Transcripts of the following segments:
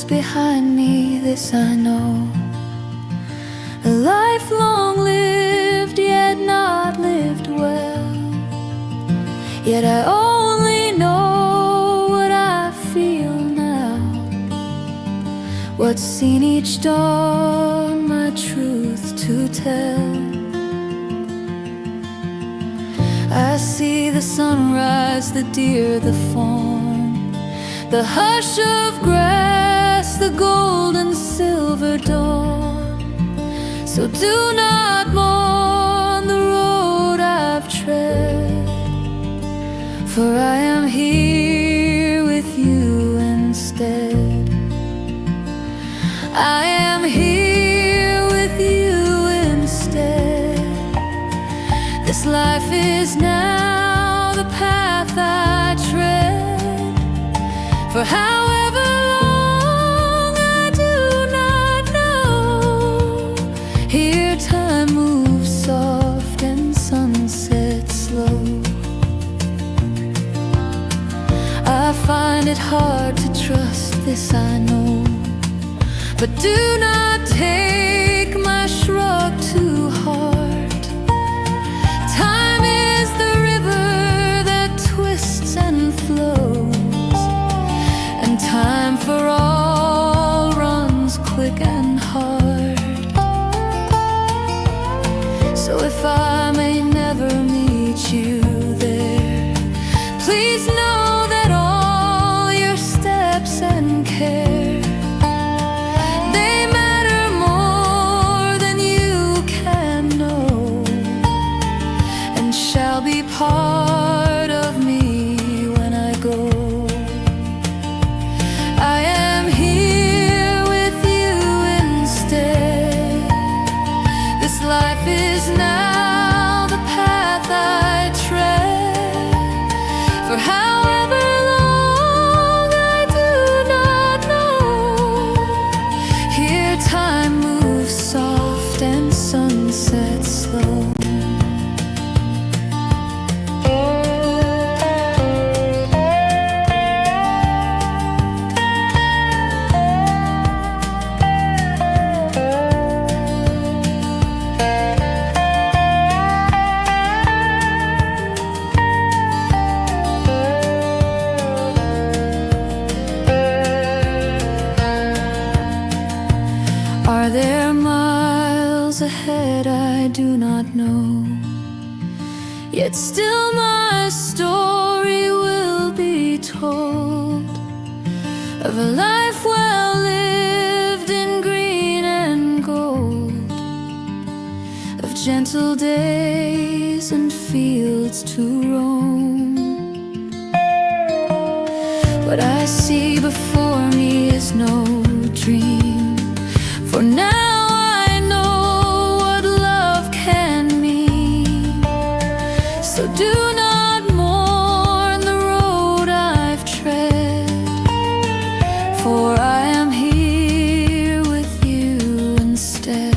was behind me, this I know. A life long lived, yet not lived well. Yet I only know what I feel now, what's seen each dawn, my truth to tell. I see the sunrise, the deer, the fawn, the hush of grass, the gold and silver dawn. So do not mourn the road I've tread, for I am here with you instead. I am here with you instead. This life is now the path I tread, for however long I do not know. Here time moves soft and sunset slow. I find it hard to trust this, I know, but do not take my shrug too hard. Time is the river that twists and flows, and time for all runs quick and hard. So if I may never meet you there, please know that all your steps and care, they matter more than you can know, and shall be part of me when I go. I am here with you instead. This life is now the path I tread, for however long I do not know. Here time moves soft and sunset slow. Are there miles ahead? I do not know. Yet still my story will be told, of a life well lived in green and gold, of gentle days and fields to roam. What I see before me is no dream, for now I know what love can mean. So do not mourn the road I've tread, for I am here with you instead.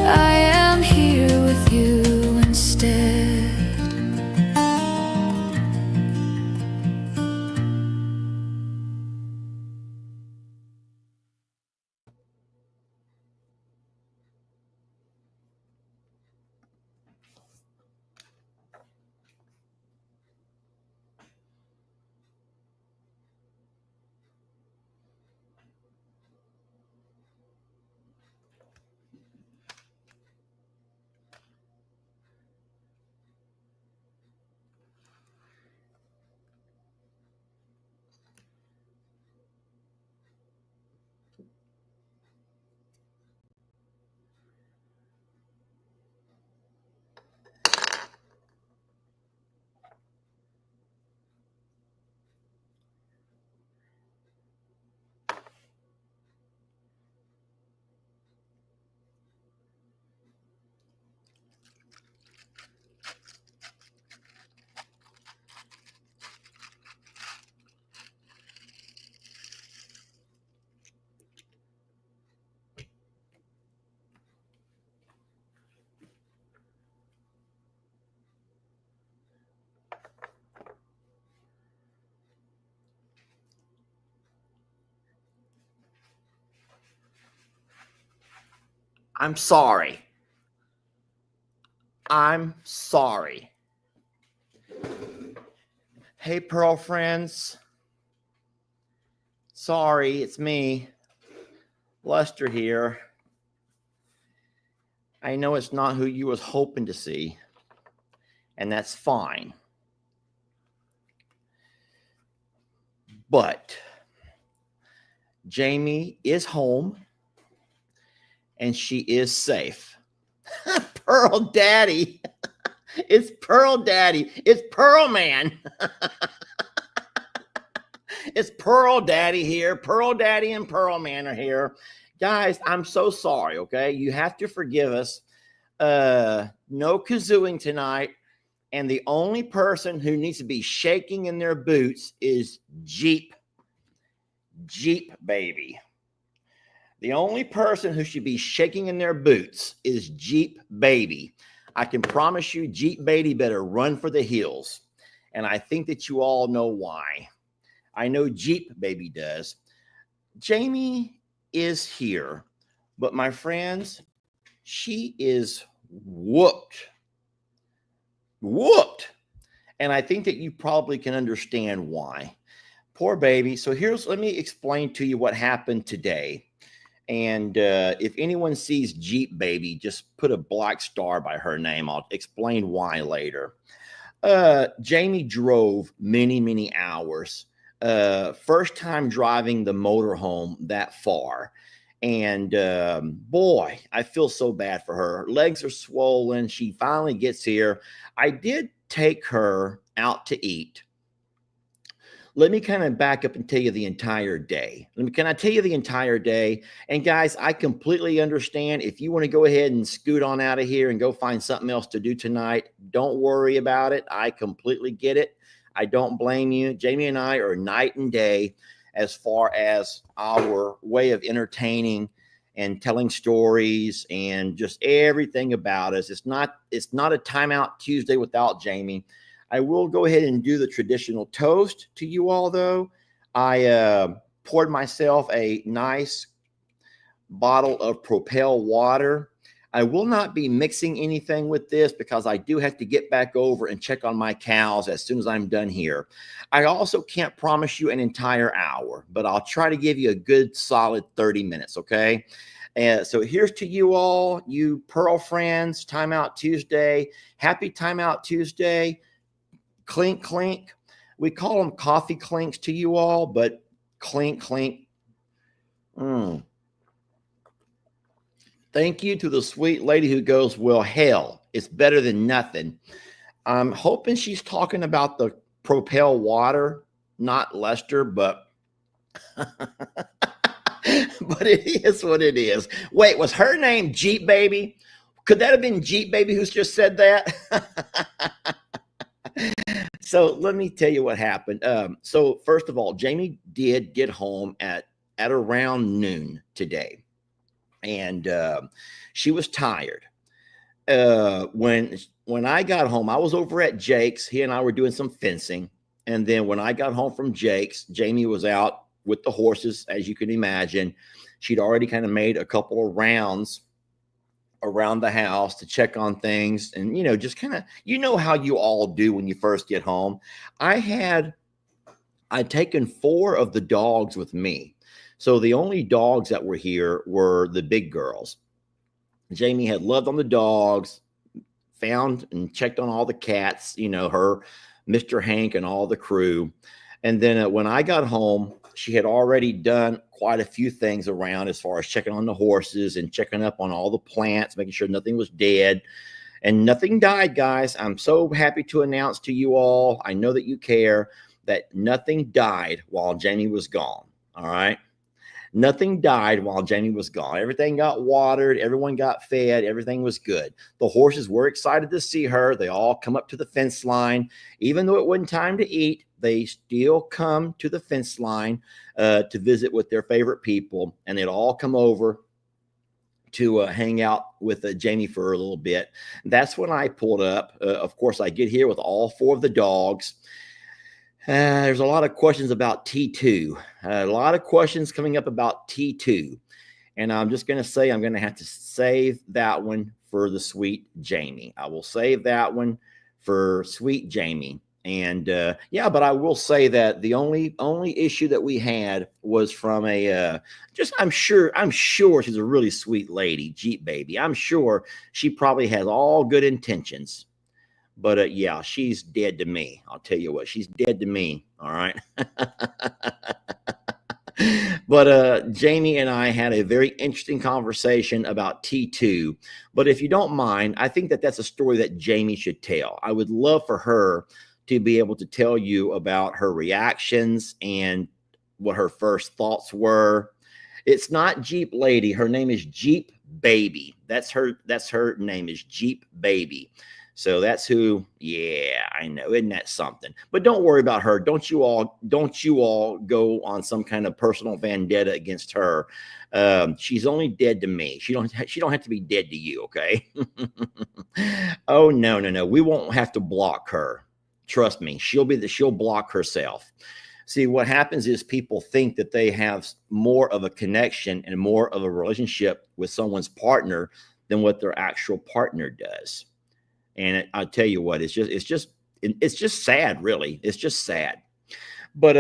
I am here with you instead. I'm sorry. I'm sorry. Hey, Pearl friends. Sorry, it's me, Lester here. I know it's not who you was hoping to see, and that's fine. But Jamie is home, and she is safe. Pearl Daddy. It's Pearl Daddy. It's Pearl Man. It's Pearl Daddy here. Pearl Daddy and Pearl Man are here. Guys, I'm so sorry, okay? You have to forgive us. No kazooing tonight. And the only person who needs to be shaking in their boots is Jeep Baby. The only person who should be shaking in their boots is Jeep Baby. I can promise you Jeep Baby better run for the hills. And I think that you all know why. I know Jeep Baby does. Jamie is here, but my friends, she is whooped. And I think that you probably can understand why. Poor baby. So let me explain to you what happened today. And if anyone sees Jeep Baby, just put a black star by her name. I'll explain why later. Jamie drove many hours. First time driving the motorhome that far. And boy, I feel so bad for her. Her legs are swollen. She finally gets here. I did take her out to eat. Let me kind of back up and tell you the entire day. Can I tell you the entire day? And guys, I completely understand if you want to go ahead and scoot on out of here and go find something else to do tonight. Don't worry about it. I completely get it. I don't blame you. Jamie and I are night and day as far as our way of entertaining and telling stories and just everything about us. It's not a TimeOut Tuesday without Jamie. I will go ahead and do the traditional toast to you all, though. I poured myself a nice bottle of Propel water. I will not be mixing anything with this because I do have to get back over and check on my cows as soon as I'm done here. I also can't promise you an entire hour, but I'll try to give you a good solid 30 minutes, okay? So here's to you all, you Pearl friends, TimeOut Tuesday. Happy TimeOut Tuesday. Clink, clink. We call them coffee clinks to you all, but clink, clink. Thank you to the sweet lady who goes, well, hell, it's better than nothing. I'm hoping she's talking about the Propel water, not Lester, but but it is what it is. Wait, was her name Jeep Baby? Could that have been Jeep Baby who's just said that? So let me tell you what happened. So first of all, Jamie did get home at around noon today. And she was tired. When I got home, I was over at Jake's. He and I were doing some fencing. And then when I got home from Jake's, Jamie was out with the horses, as you can imagine. She'd already kind of made a couple of rounds around the house to check on things. And, just kind of, how you all do when you first get home. I'd taken 4 of the dogs with me. So the only dogs that were here were the big girls. Jamie had loved on the dogs, found and checked on all the cats, her, Mr. Hank, and all the crew. And then when I got home, she had already done quite a few things around as far as checking on the horses and checking up on all the plants, making sure nothing was dead. And nothing died, guys. I'm so happy to announce to you all, I know that you care, that nothing died while Jamie was gone. All right. Nothing died while Jamie was gone. Everything got watered. Everyone got fed. Everything was good. The horses were excited to see her. They all come up to the fence line. Even though it wasn't time to eat, they still come to the fence line to visit with their favorite people. And they'd all come over to hang out with Jamie for a little bit. That's when I pulled up. Of course, I get here with all 4 of the dogs. There's a lot of questions about T2. A lot of questions coming up about T2. And I'm just going to say I'm going to have to save that one for the sweet Jamie. I will save that one for sweet Jamie. And yeah, but I will say that the only issue that we had was from a just I'm sure she's a really sweet lady, Jeep baby. I'm sure she probably has all good intentions. But yeah, she's dead to me. I'll tell you what, she's dead to me. All right. But Jamie and I had a very interesting conversation about T2. But if you don't mind, I think that that's a story that Jamie should tell. I would love for her to be able to tell you about her reactions and what her first thoughts were. It's not Jeep Lady. Her name is Jeep Baby. That's her name is Jeep Baby. So that's who, yeah, I know. Isn't that something? But don't worry about her. Don't you all go on some kind of personal vendetta against her. She's only dead to me. She don't have to be dead to you, okay? Oh, no. We won't have to block her. Trust me. She'll block herself. See, what happens is people think that they have more of a connection and more of a relationship with someone's partner than what their actual partner does. And I'll tell you what, it's just sad, really. It's just sad. But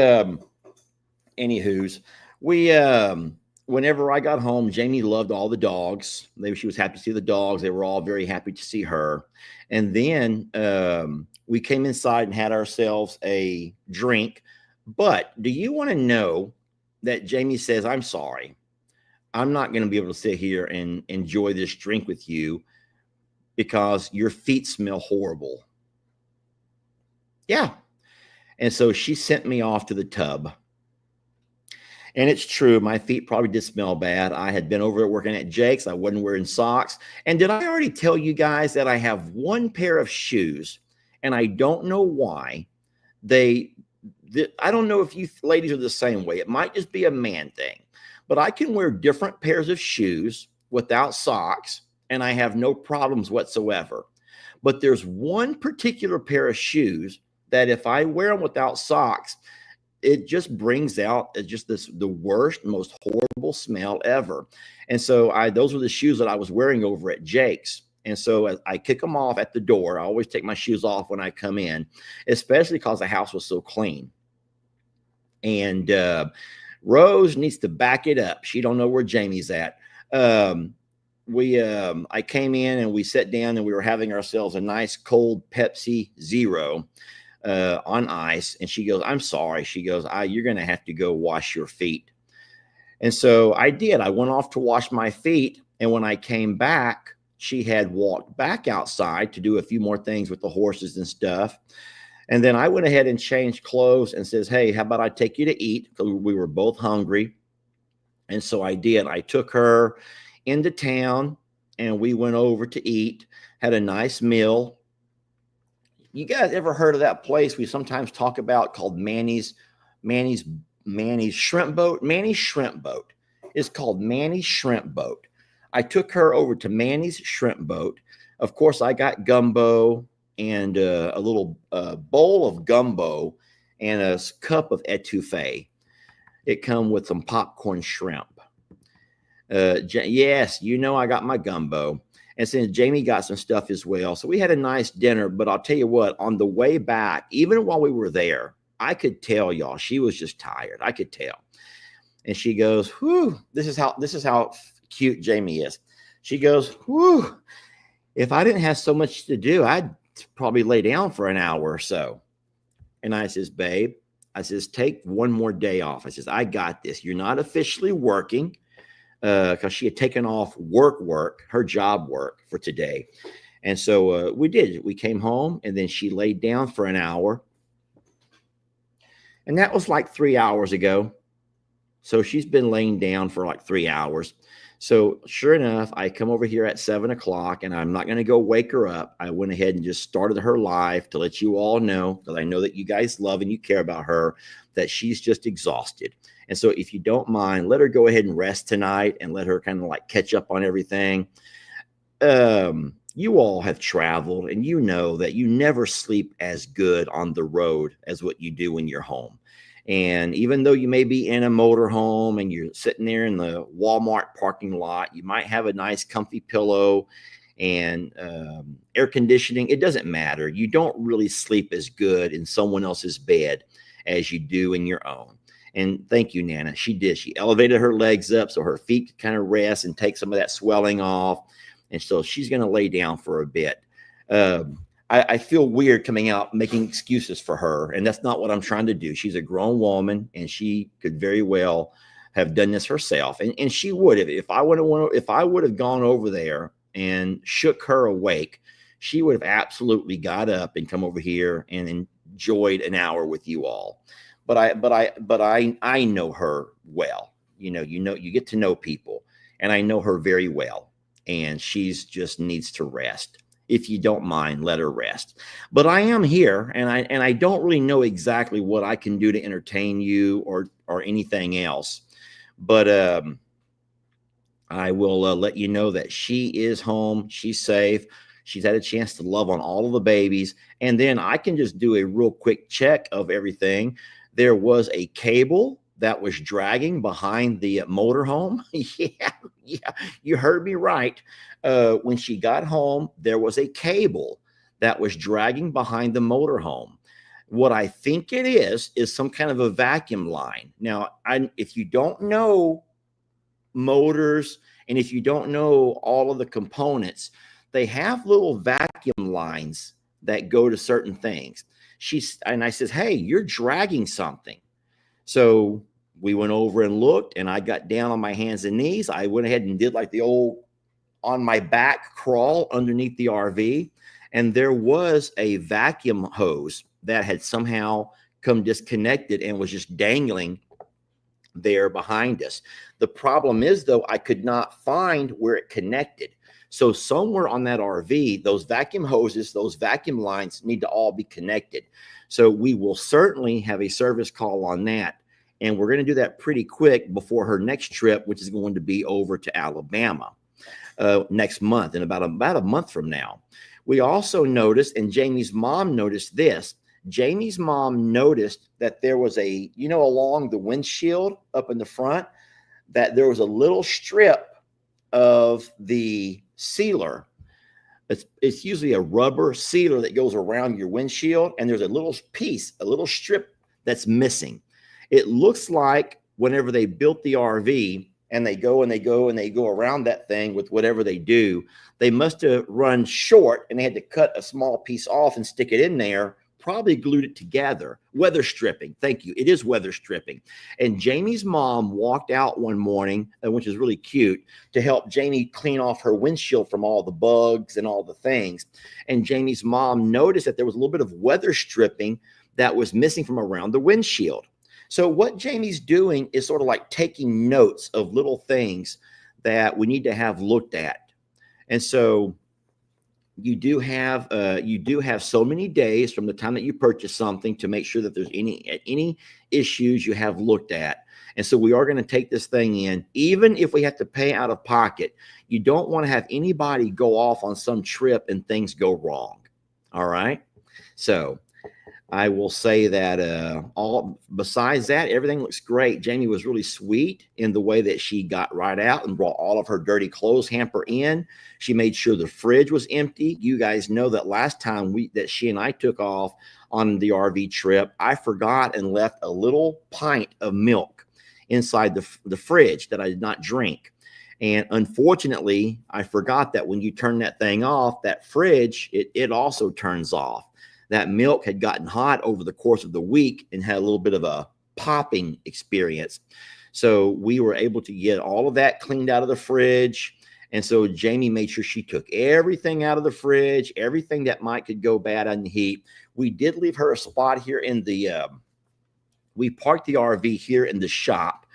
anywho's, whenever I got home, Jamie loved all the dogs. She was happy to see the dogs. They were all very happy to see her. And then we came inside and had ourselves a drink. But do you want to know that Jamie says, I'm sorry, I'm not going to be able to sit here and enjoy this drink with you because your feet smell horrible. Yeah. And so she sent me off to the tub. And it's true, my feet probably did smell bad. I had been over there working at Jake's. I wasn't wearing socks. And did I already tell you guys that I have one pair of shoes, and I don't know why I don't know if you ladies are the same way. It might just be a man thing, but I can wear different pairs of shoes without socks, and I have no problems whatsoever. But there's one particular pair of shoes that if I wear them without socks, it just brings out the worst, most horrible smell ever. And so those were the shoes that I was wearing over at Jake's. And so I kick them off at the door. I always take my shoes off when I come in, especially because the house was so clean. And Rose needs to back it up. She don't know where Jamie's at. I came in and we sat down and we were having ourselves a nice cold Pepsi Zero on ice. And she goes, I'm sorry. She goes, you're going to have to go wash your feet. And so I did. I went off to wash my feet. And when I came back, she had walked back outside to do a few more things with the horses and stuff. And then I went ahead and changed clothes and says, hey, how about I take you to eat? Because we were both hungry. And so I did. I took her into town and we went over to eat, had a nice meal. You guys ever heard of that place we sometimes talk about called Manny's Shrimp Boat? Manny's Shrimp Boat. It's called Manny's Shrimp Boat. I took her over to Manny's Shrimp Boat. Of course, I got gumbo and a little bowl of gumbo and a cup of etouffee. It come with some popcorn shrimp. Yes, I got my gumbo. And since Jamie got some stuff as well. So we had a nice dinner, but I'll tell you what, on the way back, even while we were there, I could tell y'all, she was just tired. I could tell. And she goes, whew, this is how cute Jamie is. She goes, whew, if I didn't have so much to do, I'd probably lay down for an hour or so. And I says, babe, take one more day off. I says, I got this. You're not officially working. Because she had taken off her job work for today. And so we did. We came home and then she laid down for an hour. And that was like 3 hours ago. So she's been laying down for like 3 hours. So sure enough, I come over here at 7 o'clock and I'm not going to go wake her up. I went ahead and just started her live to let you all know, because I know that you guys love and you care about her, that she's just exhausted. And so if you don't mind, let her go ahead and rest tonight and let her kind of like catch up on everything. You all have traveled and you know that you never sleep as good on the road as what you do when you're home. And even though you may be in a motorhome and you're sitting there in the Walmart parking lot, you might have a nice comfy pillow and air conditioning. It doesn't matter. You don't really sleep as good in someone else's bed as you do in your own. And thank you, Nana. She did. She elevated her legs up so her feet could kind of rest and take some of that swelling off. And so she's going to lay down for a bit. I feel weird coming out making excuses for her, and that's not what I'm trying to do. She's a grown woman, and she could very well have done this herself, and she would have if I would have gone over there and shook her awake. She would have absolutely got up and come over here and enjoyed an hour with you all. But I know her well. You get to know people, and I know her very well, and she's just needs to rest. If you don't mind, let her rest. But I am here, and I don't really know exactly what I can do to entertain you or anything else. But I will let you know that she is home. She's safe. She's had a chance to love on all of the babies. And then I can just do a real quick check of everything. There was a cable that was dragging behind the motorhome. Yeah, you heard me right. When she got home, there was a cable that was dragging behind the motorhome. What I think it is some kind of a vacuum line. Now, if you don't know motors and if you don't know all of the components, they have little vacuum lines that go to certain things. I says, hey, you're dragging something. So we went over and looked, and I got down on my hands and knees. I went ahead and did like the old on my back crawl underneath the RV. And there was a vacuum hose that had somehow come disconnected and was just dangling there behind us. The problem is, though, I could not find where it connected. So somewhere on that RV, those vacuum hoses, those vacuum lines need to all be connected. So we will certainly have a service call on that. And we're going to do that pretty quick before her next trip, which is going to be over to Alabama next month, in about a month from now. We also noticed, and Jamie's mom noticed this. Jamie's mom noticed that there was along the windshield up in the front, that there was a little strip of the sealer. It's usually a rubber sealer that goes around your windshield, and there's a little strip that's missing. It looks like whenever they built the RV and they go around that thing with whatever they do, they must have run short and they had to cut a small piece off and stick it in there, probably glued it together. Weather stripping. Thank you. It is weather stripping. And Jamie's mom walked out one morning, which is really cute, to help Jamie clean off her windshield from all the bugs and all the things. And Jamie's mom noticed that there was a little bit of weather stripping that was missing from around the windshield. So what Jamie's doing is sort of like taking notes of little things that we need to have looked at. And so you do have so many days from the time that you purchase something to make sure that there's any issues you have looked at. And so we are going to take this thing in, even if we have to pay out of pocket. You don't want to have anybody go off on some trip and things go wrong. All right. So I will say that besides that, everything looks great. Jamie was really sweet in the way that she got right out and brought all of her dirty clothes hamper in. She made sure the fridge was empty. You guys know that last time that she and I took off on the RV trip, I forgot and left a little pint of milk inside the fridge that I did not drink. And unfortunately, I forgot that when you turn that thing off, that fridge, it also turns off. That milk had gotten hot over the course of the week and had a little bit of a popping experience. So we were able to get all of that cleaned out of the fridge. And so Jamie made sure she took everything out of the fridge, everything that could go bad on the heat. We did leave her a spot here we parked the RV here in the shop.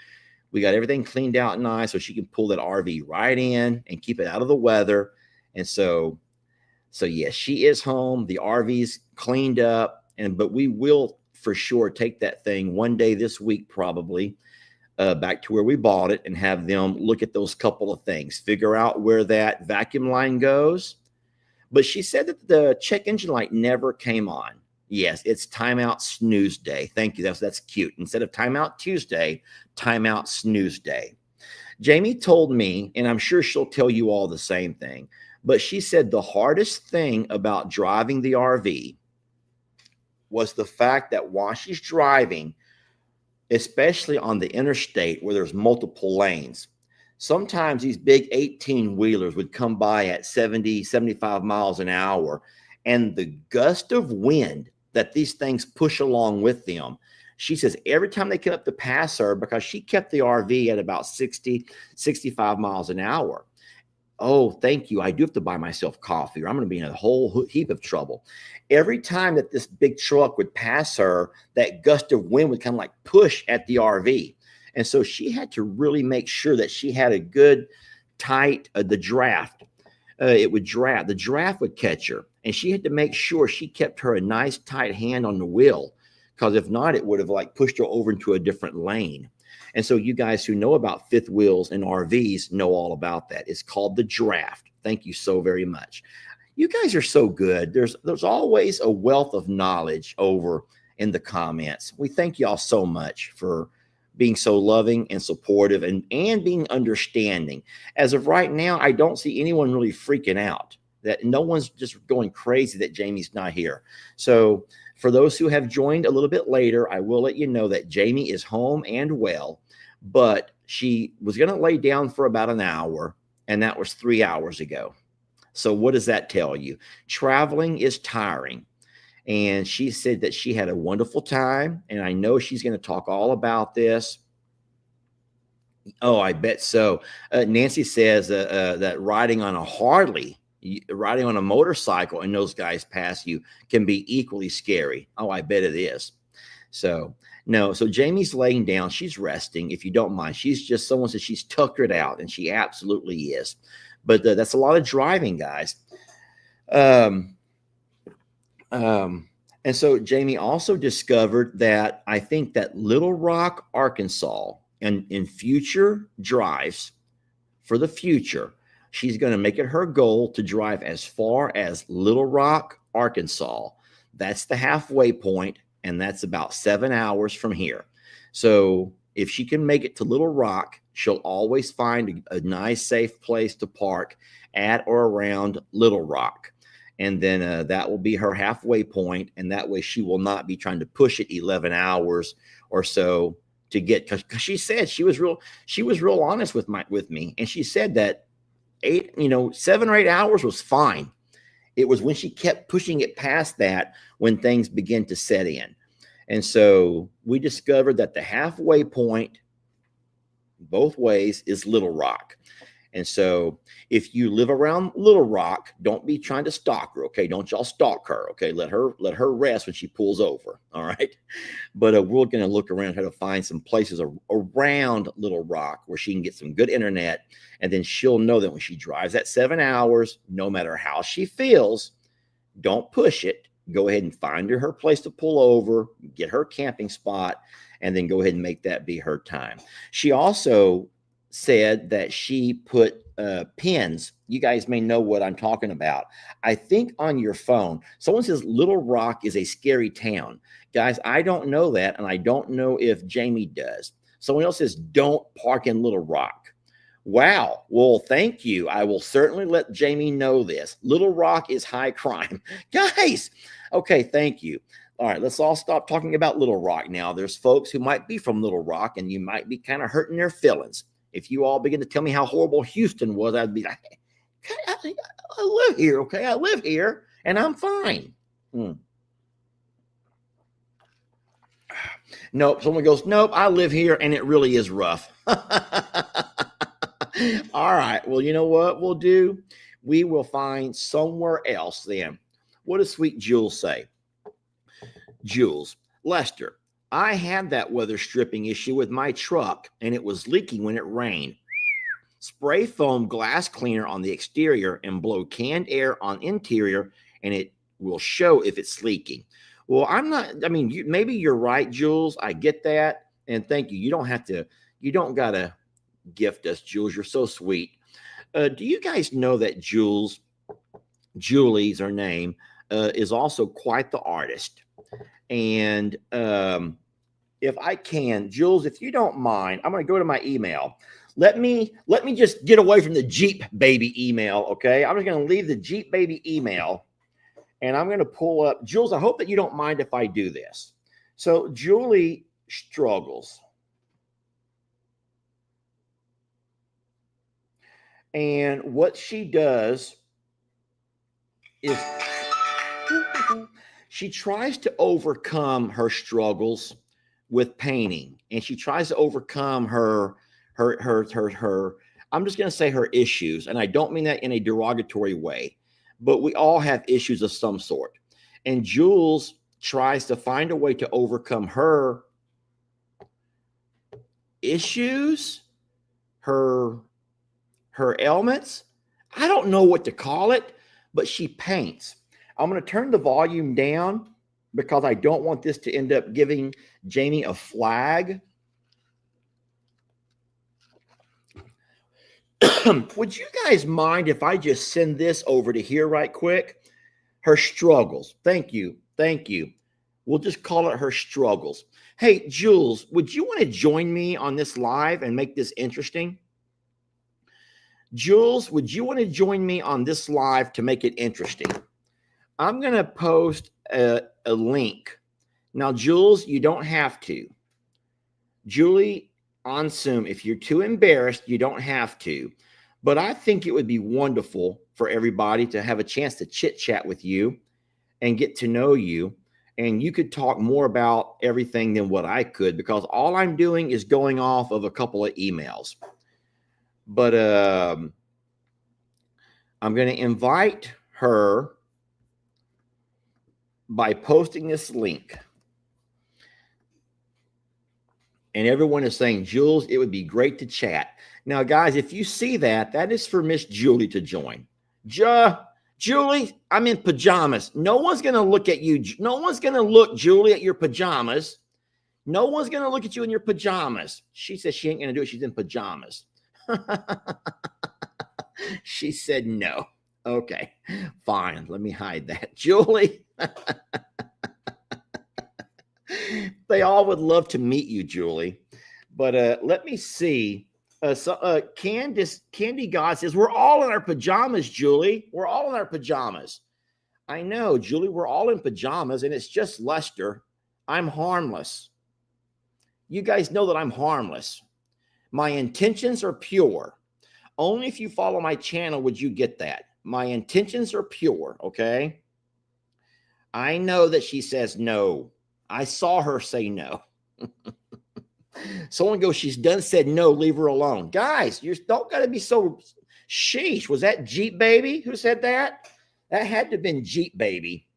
We got everything cleaned out nice so she can pull that RV right in and keep it out of the weather. And so yes, she is home. The RV's cleaned up, but we will for sure take that thing one day this week, probably back to where we bought it and have them look at those couple of things, figure out where that vacuum line goes. But she said that the check engine light never came on. Yes, it's Timeout Snooze Day. Thank you. That's cute. Instead of Timeout Tuesday, Timeout Snooze Day. Jamie told me, and I'm sure she'll tell you all the same thing, but she said the hardest thing about driving the RV was the fact that while she's driving, especially on the interstate where there's multiple lanes, sometimes these big 18 wheelers would come by at 70, 75 miles an hour, and the gust of wind that these things push along with them. She says every time they came up to pass her, because she kept the RV at about 60, 65 miles an hour. Oh, thank you. I do have to buy myself coffee or I'm going to be in a whole heap of trouble. Every time that this big truck would pass her, that gust of wind would kind of like push at the RV. And so she had to really make sure that she had a good, tight, the draft. The draft would catch her. And she had to make sure she kept her a nice, tight hand on the wheel, because if not, it would have like pushed her over into a different lane. And so you guys who know about fifth wheels and RVs know all about that. It's called the draft. Thank you so very much. You guys are so good. There's always a wealth of knowledge over in the comments. We thank y'all so much for being so loving and supportive and being understanding. As of right now, I don't see anyone really freaking out, that no one's just going crazy that Jamie's not here. So for those who have joined a little bit later, I will let you know that Jamie is home and well, but she was going to lay down for about an hour, and that was 3 hours ago. So what does that tell you? Traveling is tiring. And she said that she had a wonderful time, and I know she's going to talk all about this. Oh, I bet so. Nancy says that riding on a motorcycle and those guys pass you can be equally scary. Oh, I bet it is. So Jamie's laying down. She's resting, if you don't mind. She's just, someone says she's tuckered out, and she absolutely is. But that's a lot of driving, guys. And so Jamie also discovered that I think that Little Rock, Arkansas, and in future drives for the future, she's going to make it her goal to drive as far as Little Rock, Arkansas. That's the halfway point, and that's about 7 hours from here. So if she can make it to Little Rock, she'll always find a nice, safe place to park at or around Little Rock. And then that will be her halfway point, and that way she will not be trying to push it 11 hours or so to get. Because she said she was real honest with me, and she said that 7 or 8 hours was fine. It was when she kept pushing it past that when things begin to set in. And so we discovered that the halfway point both ways is Little Rock. And so if you live around Little Rock, don't be trying to stalk her, okay? Don't y'all stalk her, okay? Let her rest when she pulls over, all right? But we're going to look around, try to find some places around Little Rock where she can get some good internet, and then she'll know that when she drives that 7 hours, no matter how she feels, don't push it. Go ahead and find her place to pull over, get her camping spot, and then go ahead and make that be her time. She also said that she put pins. You guys may know what I'm talking about. I think on your phone, someone says Little Rock is a scary town. Guys, I don't know that, and I don't know if Jamie does. Someone else says don't park in Little Rock. Wow. Well, thank you. I will certainly let Jamie know this. Little Rock is high crime. Guys, okay, thank you. All right, let's all stop talking about Little Rock now. There's folks who might be from Little Rock, and you might be kind of hurting their feelings. If you all begin to tell me how horrible Houston was, I'd be like, I live here, okay? I live here, and I'm fine. Nope. Someone goes, nope, I live here, and it really is rough. All right. Well, you know what we'll do? We will find somewhere else then. What does sweet Jules say? Jules, Lester, I had that weather stripping issue with my truck, and it was leaking when it rained. Spray foam glass cleaner on the exterior and blow canned air on interior, and it will show if it's leaking. Well, maybe you're right, Jules. I get that. And thank you. You don't got to gift us, Jules. You're so sweet. Do you guys know that Julie's her name, is also quite the artist? And if I can, Jules, if you don't mind, I'm going to go to my email. Let me just get away from the Jeep baby email. Okay. I'm just going to leave the Jeep baby email and I'm going to pull up Jules. I hope that you don't mind if I do this. So Julie struggles. And what she does is she tries to overcome her struggles with painting, and she tries to overcome her I'm just going to say her issues, and I don't mean that in a derogatory way, but we all have issues of some sort. And Jules tries to find a way to overcome her issues, her ailments. I don't know what to call it, but she paints. I'm going to turn the volume down because I don't want this to end up giving Jamie a flag. Would you guys mind if I just send this over to here right quick? Her struggles. Thank you. Thank you. We'll just call it her struggles. Hey, Jules, would you want to join me on this live and make this interesting? Jules, would you want to join me on this live to make it interesting? I'm going to post a link. Now, Jules, you don't have to. Julie, on Zoom, if you're too embarrassed, you don't have to. But I think it would be wonderful for everybody to have a chance to chit chat with you and get to know you. And you could talk more about everything than what I could, because all I'm doing is going off of a couple of emails. But I'm going to invite her by posting this link. And everyone is saying, Jules, it would be great to chat. Now, guys, if you see that, that is for Miss Julie to join. Julie, I'm in pajamas. No one's going to look at you. No one's going to look, Julie, at your pajamas. No one's going to look at you in your pajamas. She says she ain't going to do it. She's in pajamas. She said no. Okay, fine. Let me hide that. Julie. They all would love to meet you, Julie. But let me see. Candy God says, we're all in our pajamas, Julie. We're all in our pajamas. I know, Julie, we're all in pajamas, and it's just Lester. I'm harmless. You guys know that I'm harmless. My intentions are pure. Only if you follow my channel would you get that. My intentions are pure, okay? I know that she says no. I saw her say no. Someone goes, she's done said no, leave her alone. Guys, you don't got to be so sheesh. Was that Jeep Baby who said that? That had to have been Jeep Baby.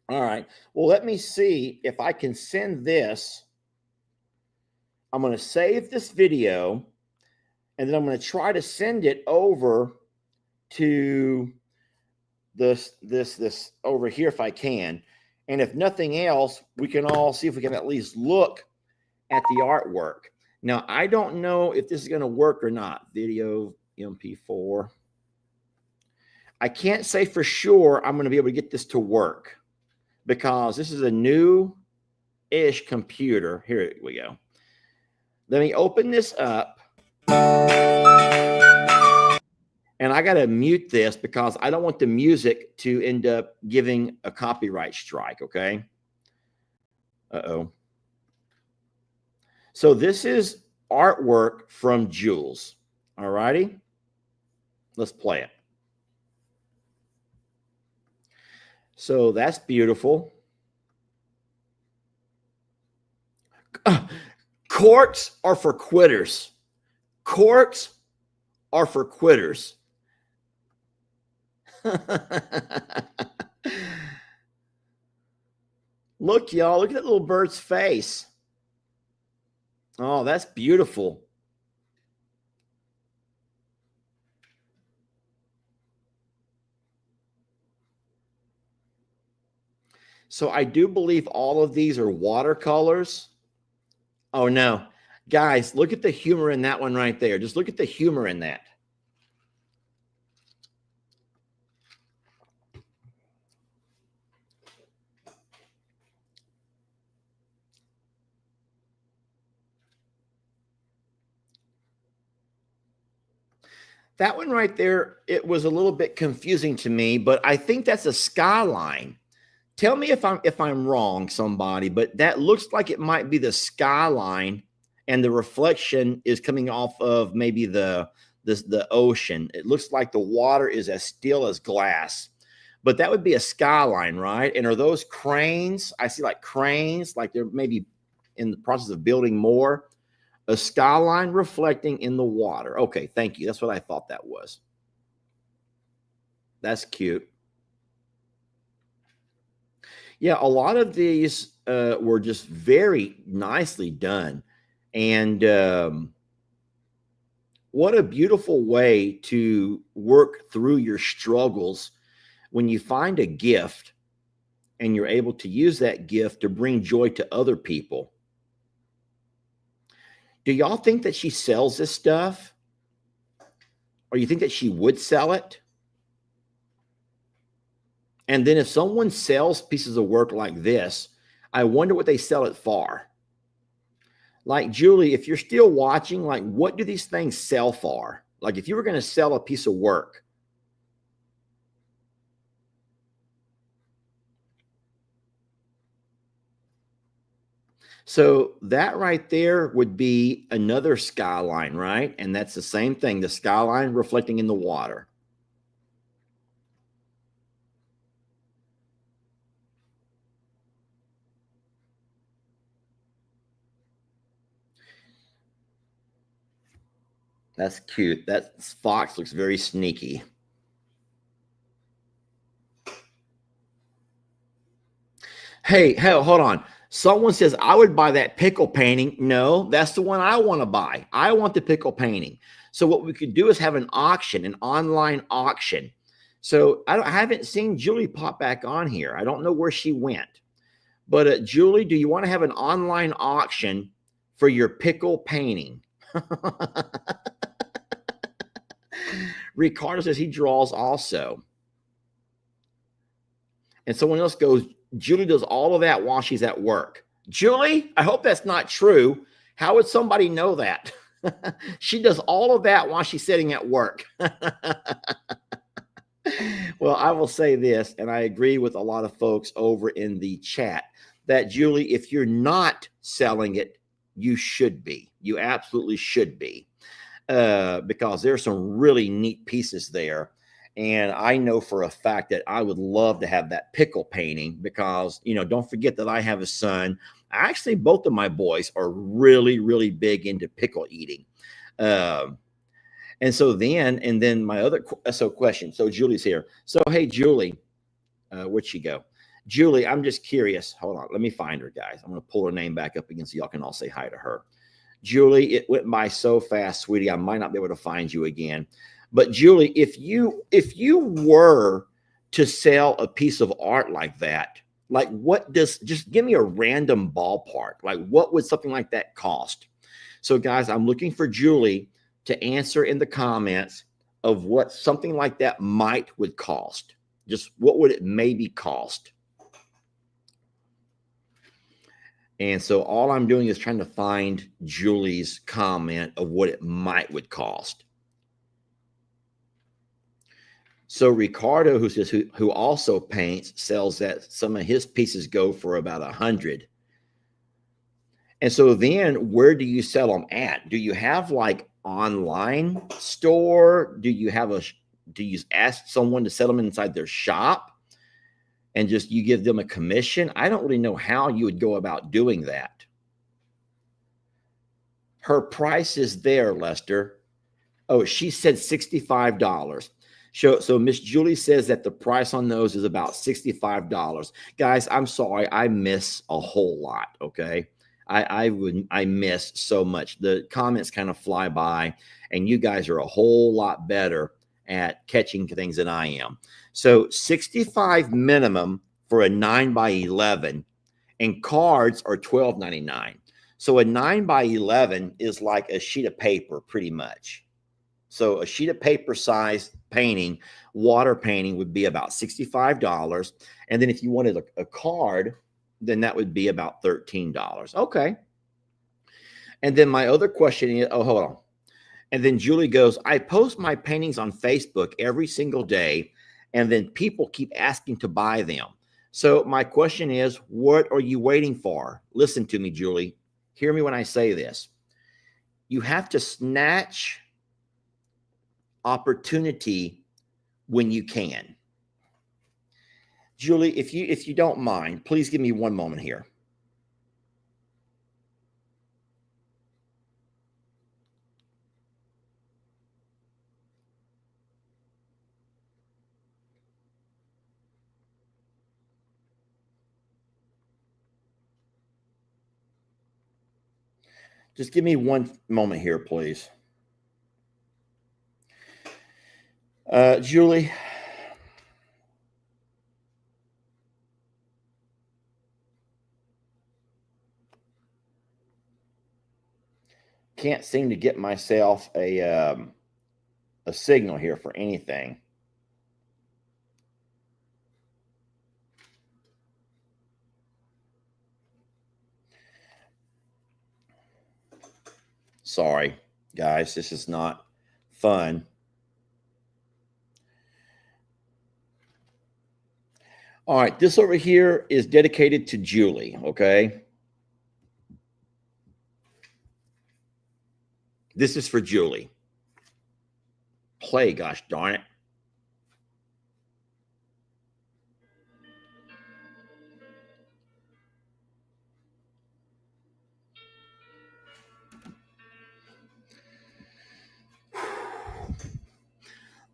All right. Well, let me see if I can send this. I'm going to save this video, and then I'm going to try to send it over to this over here if I can. And if nothing else, we can all see if we can at least look at the artwork. Now, I don't know if this is going to work or not. Video MP4. I can't say for sure I'm going to be able to get this to work because this is a new-ish computer. Here we go. Let me open this up. And I got to mute this because I don't want the music to end up giving a copyright strike, okay? Uh-oh. So this is artwork from Jules. All righty? Let's play it. So that's beautiful. Courts are for quitters. Courts are for quitters. Look, y'all. Look at that little bird's face. Oh, that's beautiful. So I do believe all of these are watercolors. Oh, no. Guys, look at the humor in that one right there. Just look at the humor in that. That one right there, it was a little bit confusing to me, but I think that's a skyline. Tell me if I'm wrong, somebody, but that looks like it might be the skyline, and the reflection is coming off of maybe the ocean. It looks like the water is as still as glass, but that would be a skyline, right? And are those cranes? I see like cranes, like they're maybe in the process of building more. A skyline reflecting in the water. Okay, thank you. That's what I thought that was. That's cute. Yeah, a lot of these were just very nicely done. And what a beautiful way to work through your struggles when you find a gift and you're able to use that gift to bring joy to other people. Do y'all think that she sells this stuff? Or you think that she would sell it? And then if someone sells pieces of work like this, I wonder what they sell it for. Like, Julie, if you're still watching, like, what do these things sell for? Like, if you were going to sell a piece of work. So that right there would be another skyline, right? And that's the same thing, the skyline reflecting in the water. That's cute. That fox looks very sneaky. Hey, hell, hold on. Someone says, I would buy that pickle painting. No, that's the one I want to buy. I want the pickle painting. So what we could do is have an auction, an online auction. So I haven't seen Julie pop back on here. I don't know where she went. But Julie, do you want to have an online auction for your pickle painting? Ricardo says he draws also. And someone else goes, Julie does all of that while she's at work. Julie, I hope that's not true. How would somebody know that? She does all of that while she's sitting at work. Well, I will say this, and I agree with a lot of folks over in the chat, that Julie, if you're not selling it, you should be. You absolutely should be, because there's some really neat pieces there. And I know for a fact that I would love to have that pickle painting because, don't forget that I have a son. Actually, both of my boys are really, really big into pickle eating. And then my other question. So Julie's here. So, hey, Julie, where'd she go? Julie, I'm just curious. Hold on. Let me find her, guys. I'm going to pull her name back up again so y'all can all say hi to her. Julie, it went by so fast, sweetie. I might not be able to find you again. But Julie, if you were to sell a piece of art like that, like just give me a random ballpark. Like what would something like that cost? So guys, I'm looking for Julie to answer in the comments of what something like that would cost. Just what would it maybe cost? And so all I'm doing is trying to find Julie's comment of what it would cost. So Ricardo, who also paints, sells that some of his pieces go for about 100. And so then where do you sell them at? Do you have like online store? Do you ask someone to sell them inside their shop and just you give them a commission? I don't really know how you would go about doing that. Her price is there, Lester. Oh, she said $65. So Miss Julie says that the price on those is about $65. Guys, I'm sorry, I miss a whole lot. Okay, I miss so much. The comments kind of fly by, and you guys are a whole lot better at catching things than I am. So 65 minimum for a 9x11, and cards are $12.99. So a 9x11 is like a sheet of paper, pretty much. So a sheet of paper size painting, water painting, would be about $65. And then if you wanted a card, then that would be about $13. Okay. And then my other question is, hold on. And then Julie goes, I post my paintings on Facebook every single day, and then people keep asking to buy them. So my question is, what are you waiting for? Listen to me, Julie. Hear me when I say this. You have to snatch opportunity when you can. Julie, if you don't mind, please give me one moment here. Just give me one moment here, please. Julie, can't seem to get myself a signal here for anything. Sorry, guys, this is not fun. All right, this over here is dedicated to Julie, okay? This is for Julie. Play, gosh darn it.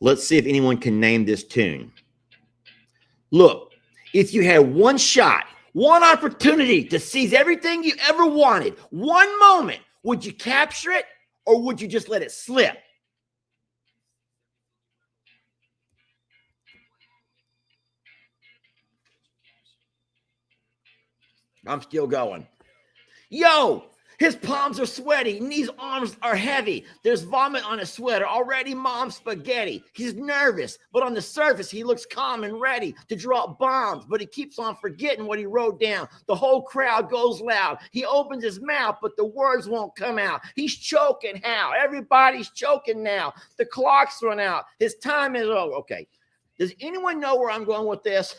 Let's see if anyone can name this tune. Look, if you had one shot, one opportunity to seize everything you ever wanted, one moment, would you capture it or would you just let it slip? I'm still going. Yo, his palms are sweaty and these arms are heavy. There's vomit on his sweater, already mom's spaghetti. He's nervous, but on the surface, he looks calm and ready to drop bombs, but he keeps on forgetting what he wrote down. The whole crowd goes loud. He opens his mouth, but the words won't come out. He's choking how? Everybody's choking now. The clock's run out. His time is over. Okay. Does anyone know where I'm going with this?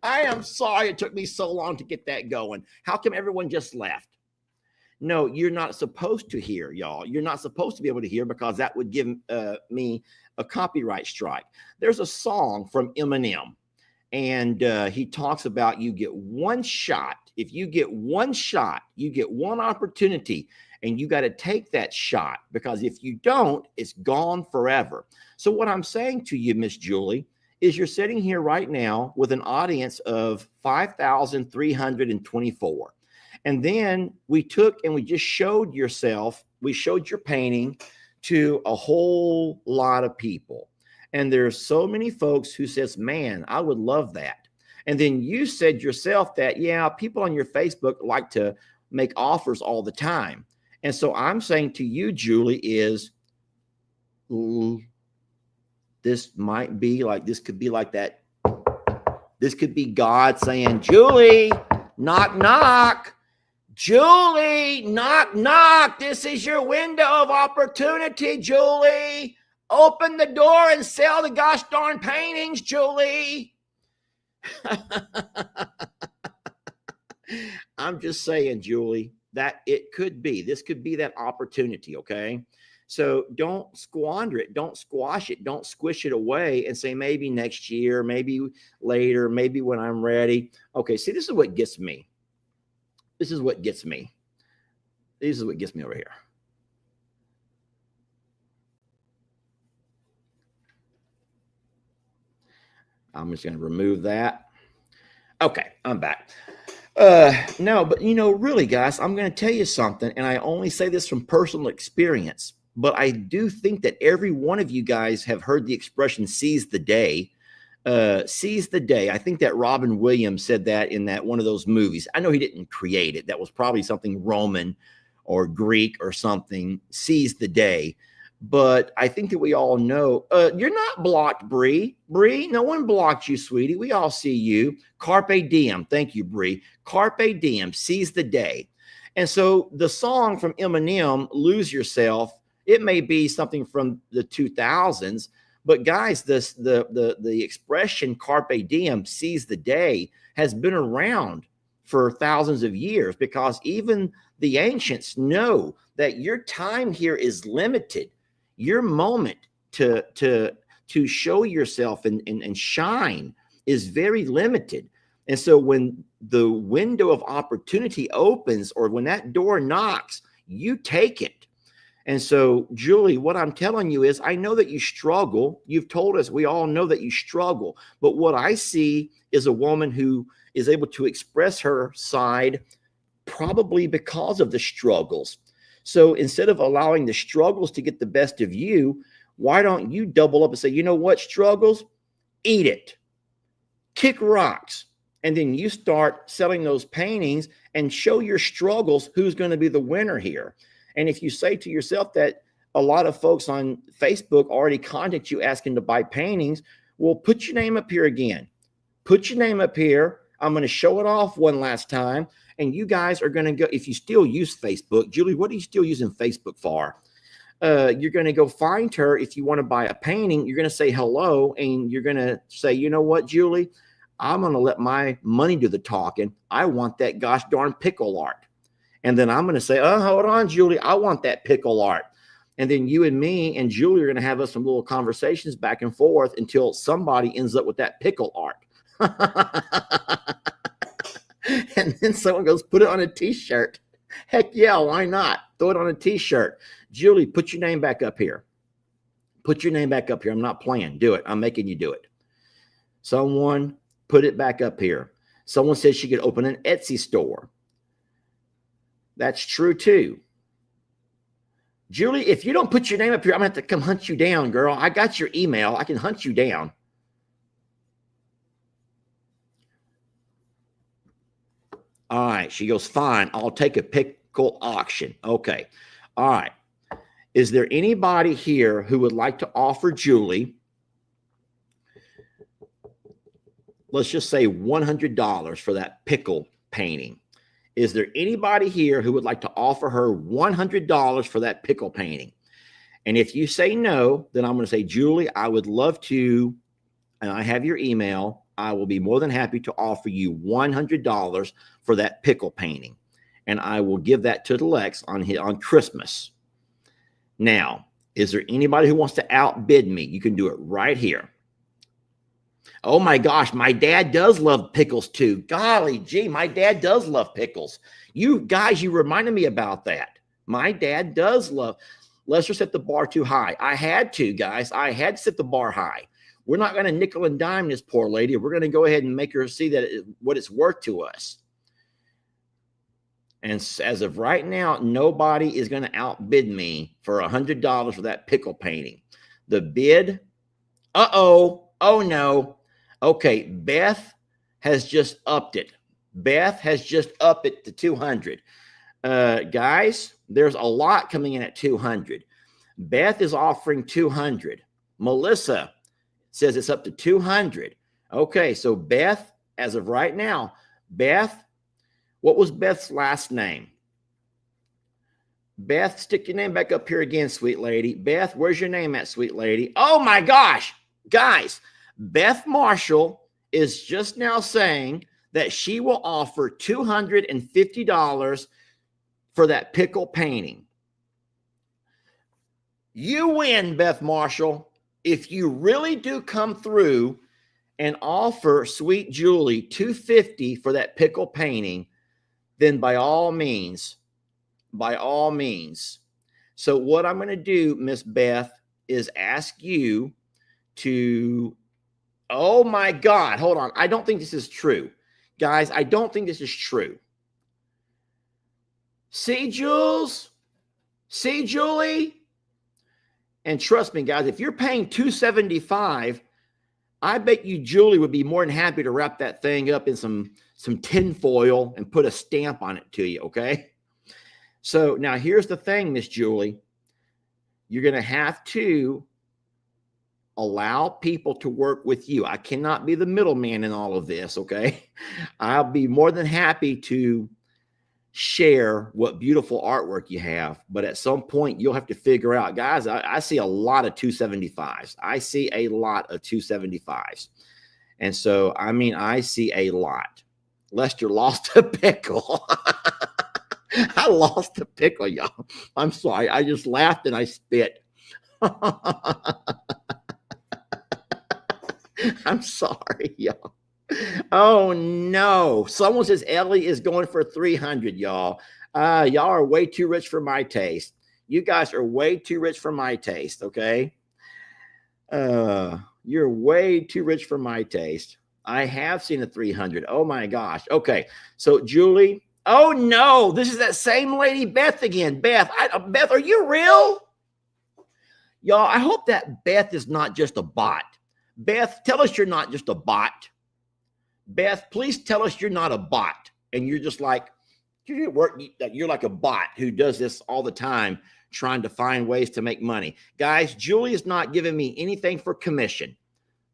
I am sorry it took me so long to get that going. How come everyone just left? No, you're not supposed to hear, y'all. You're not supposed to be able to hear because that would give me a copyright strike. There's a song from Eminem, and he talks about you get one shot. If you get one shot, you get one opportunity, and you got to take that shot because if you don't, it's gone forever. So what I'm saying to you, Miss Julie, is you're sitting here right now with an audience of 5,324. And then we took and we just showed yourself, we showed your painting to a whole lot of people. And there's so many folks who says, man, I would love that. And then you said yourself that, yeah, people on your Facebook like to make offers all the time. And so I'm saying to you, Julie, is this might be like, this could be like that. This could be God saying, Julie, knock, knock. Julie, knock, knock. This is your window of opportunity, Julie. Open the door and sell the gosh darn paintings, Julie. I'm just saying, Julie, that it could be. This could be that opportunity, okay? So don't squander it. Don't squash it. Don't squish it away and say maybe next year, maybe later, maybe when I'm ready. Okay, see, this is what gets me. This is what gets me. This is what gets me over here. I'm just going to remove that. Okay, I'm back. No, but you know, really, guys, I'm going to tell you something, and I only say this from personal experience. But I do think that every one of you guys have heard the expression seize the day. Seize the day. I think that Robin Williams said that in that one of those movies. I know he didn't create it. That was probably something Roman or Greek or something. Seize the day. But I think that we all know you're not blocked, Bree. Bree, no one blocked you, sweetie. We all see you. Carpe diem. Thank you, Bree. Carpe diem. Seize the day. And so the song from Eminem, Lose Yourself, it may be something from the 2000s, but guys, the expression carpe diem, seize the day, has been around for thousands of years, because even the ancients know that your time here is limited. Your moment to show yourself and shine is very limited. And so when the window of opportunity opens, or when that door knocks, you take it. And so, Julie, what I'm telling you is, I know that you struggle. You've told us, we all know that you struggle. But what I see is a woman who is able to express her side, probably because of the struggles. So instead of allowing the struggles to get the best of you, why don't you double up and say, you know what, struggles, eat it, kick rocks. And then you start selling those paintings and show your struggles who's going to be the winner here. And if you say to yourself that a lot of folks on Facebook already contact you asking to buy paintings, well, put your name up here again. Put your name up here. I'm going to show it off one last time. And you guys are going to go, if you still use Facebook, Julie, what are you still using Facebook for? You're going to go find her. If you want to buy a painting, you're going to say hello, and you're going to say, you know what, Julie, I'm going to let my money do the talking. I want that gosh darn pickle art. And then I'm going to say, oh, hold on, Julie, I want that pickle art. And then you and me and Julie are going to have us some little conversations back and forth until somebody ends up with that pickle art. And then someone goes, put it on a t-shirt. Heck yeah, why not? Throw it on a t-shirt. Julie, put your name back up here. Put your name back up here. I'm not playing. Do it. I'm making you do it. Someone put it back up here. Someone said she could open an Etsy store. That's true too. Julie, if you don't put your name up here, I'm going to have to come hunt you down, girl. I got your email. I can hunt you down. All right. She goes, fine. I'll take a pickle auction. Okay. All right. Is there anybody here who would like to offer Julie, let's just say $100 for that pickle painting? Is there anybody here who would like to offer her $100 for that pickle painting? And if you say no, then I'm going to say, Julie, I would love to, and I have your email. I will be more than happy to offer you $100 for that pickle painting. And I will give that to Lex on Christmas. Now, is there anybody who wants to outbid me? You can do it right here. Oh my gosh, my dad does love pickles too. Golly gee, my dad does love pickles. You guys, you reminded me about that. My dad does love. Let's just set the bar too high. I had to, guys. I had to set the bar high. We're not going to nickel and dime this poor lady. We're going to go ahead and make her see that what it's worth to us. And as of right now, nobody is going to outbid me for $100 for that pickle painting. The bid, oh no. Okay, Beth has just upped it. Beth has just upped it to 200. Guys, there's a lot coming in at 200. Beth is offering 200. Melissa says it's up to 200. Okay, so Beth, as of right now, Beth, what was Beth's last name? Beth, stick your name back up here again, sweet lady. Beth, where's your name at, sweet lady? Oh my gosh, guys, Beth Marshall is just now saying that she will offer $250 for that pickle painting. You win, Beth Marshall. If you really do come through and offer sweet Julie $250 for that pickle painting, then by all means. So what I'm going to do, Miss Beth, is ask you to, oh my God, hold on. I don't think this is true. Guys, I don't think this is true. See, Jules? See, Julie? And trust me, guys, if you're paying $275, I bet you Julie would be more than happy to wrap that thing up in some tin foil and put a stamp on it to you, okay? So now here's the thing, Miss Julie. You're going to have to allow people to work with you. I cannot be the middleman in all of this, okay? I'll be more than happy to share what beautiful artwork you have, but at some point you'll have to figure out, guys, I see a lot of 275s. I see a lot of 275s. And so, I mean, I see a lot. Lester lost a pickle. I lost a pickle, y'all. I'm sorry. I just laughed and I spit. I'm sorry, y'all. Oh no. Someone says Ellie is going for 300, y'all. Y'all are way too rich for my taste. You guys are way too rich for my taste, okay? You're way too rich for my taste. I have seen a 300. Oh my gosh. Okay. So Julie, oh no, this is that same lady Beth again. Beth, Beth, are you real? Y'all, I hope that Beth is not just a bot. Beth, tell us you're not just a bot. Beth, please tell us you're not a bot and you're just like, you're like a bot who does this all the time, trying to find ways to make money. Guys, Julie is not giving me anything for commission.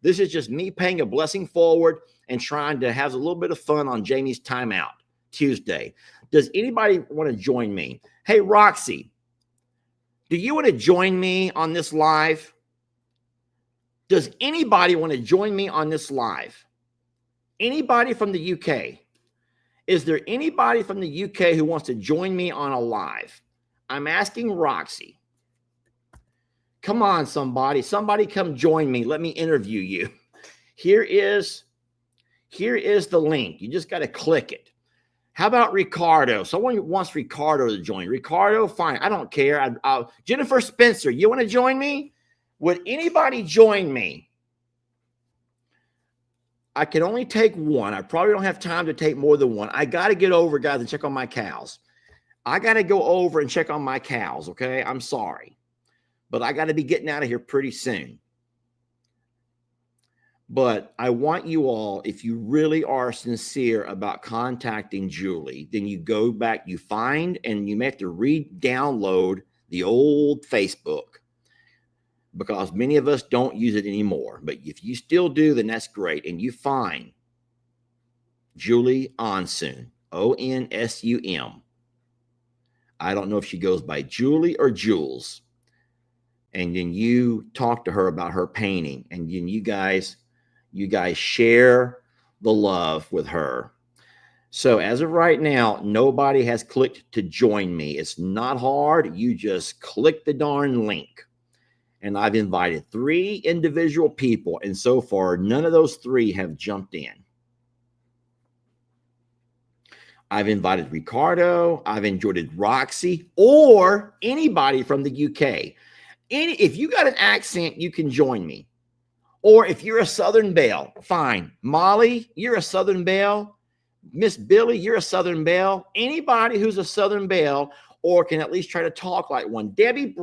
This is just me paying a blessing forward and trying to have a little bit of fun on Jamie's TimeOut Tuesday. Does anybody want to join me? Hey, Roxy, do you want to join me on this live? Does anybody want to join me on this live? Anybody from the UK? Is there anybody from the UK who wants to join me on a live? I'm asking Roxy. Come on, somebody. Somebody come join me. Let me interview you. Here is the link. You just got to click it. How about Ricardo? Someone wants Ricardo to join. Ricardo, fine. I don't care. Jennifer Spencer, you want to join me? Would anybody join me? I can only take one. I probably don't have time to take more than one. I got to get over, guys, and check on my cows. I got to go over and check on my cows, okay? I'm sorry. But I got to be getting out of here pretty soon. But I want you all, if you really are sincere about contacting Julie, then you go back, you find, and you may have to re-download the old Facebook because many of us don't use it anymore. But if you still do, then that's great. And you find Julie Onsum, O-N-S-U-M. I don't know if she goes by Julie or Jules. And then you talk to her about her painting, and then you guys share the love with her. So as of right now, nobody has clicked to join me. It's not hard. You just click the darn link. And I've invited 3 individual people, and so far, none of those 3 have jumped in. I've invited Ricardo. I've invited Roxy, or anybody from the UK. If you got an accent, you can join me. Or if you're a Southern Belle, fine. Molly, you're a Southern Belle. Miss Billy, you're a Southern Belle. Anybody who's a Southern Belle or can at least try to talk like one. Debbie,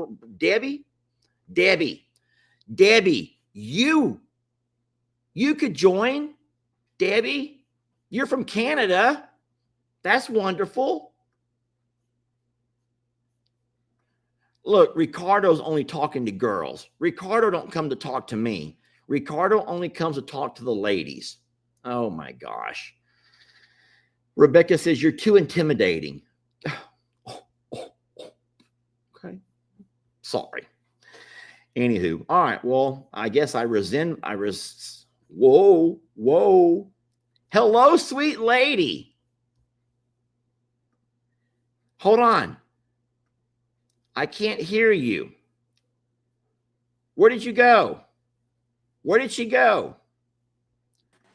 you could join. Debbie, you're from Canada. That's wonderful. Look, Ricardo's only talking to girls. Ricardo don't come to talk to me. Ricardo only comes to talk to the ladies. Oh my gosh. Rebecca says you're too intimidating. Okay. Sorry. Anywho. All right. Well, I guess whoa. Hello, sweet lady. Hold on. I can't hear you. Where did you go? Where did she go?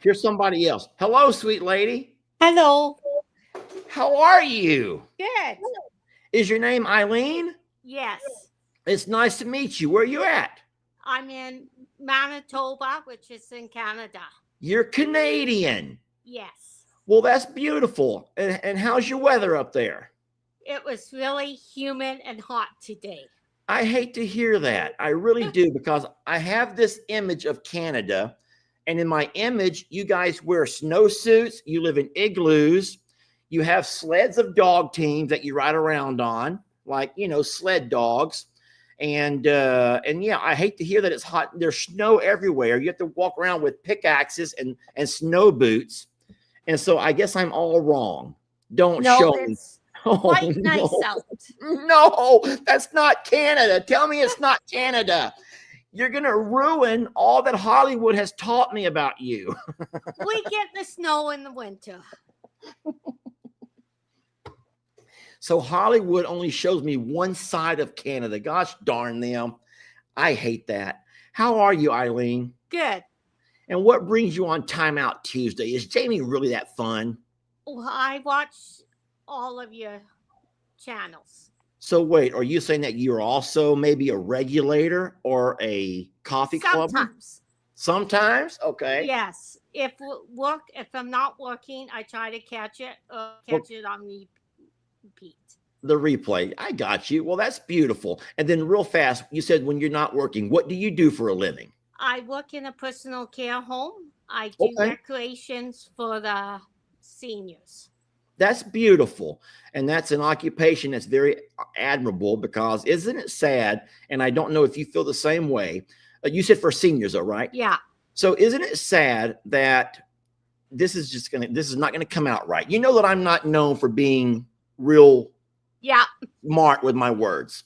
Here's somebody else. Hello, sweet lady. Hello. How are you? Good. Is your name Eileen? Yes. It's nice to meet you. Where are you at? I'm in Manitoba, which is in Canada. You're Canadian. Yes. Well, that's beautiful. And how's your weather up there? It was really humid and hot today. I hate to hear that. I really do, because I have this image of Canada. And in my image, you guys wear snowsuits. You live in igloos. You have sleds of dog teams that you ride around on, like, sled dogs. And yeah, I hate to hear that it's hot. There's snow everywhere. You have to walk around with pickaxes and snow boots. And so I guess I'm all wrong. Don't show me. Oh, Quite nice no. out. No, that's not Canada. Tell me it's not Canada. You're going to ruin all that Hollywood has taught me about you. We get the snow in the winter. So Hollywood only shows me one side of Canada. Gosh darn them. I hate that. How are you, Eileen? Good. And what brings you on TimeOut Tuesday? Is Jamie really that fun? Well, I watch all of your channels. So wait, are you saying that you're also maybe a regulator or a coffee club? Sometimes. Sometimes? Okay. Yes. If I'm not working, I try to catch it or catch it on repeat. The replay. I got you. Well, that's beautiful. And then real fast, you said when you're not working, what do you do for a living? I work in a personal care home. I do recreations for the seniors. That's beautiful. And that's an occupation that's very admirable because isn't it sad? And I don't know if you feel the same way. You said for seniors, though, right? Yeah. So isn't it sad that this is not going to come out right? You know that I'm not known for being real smart with my words.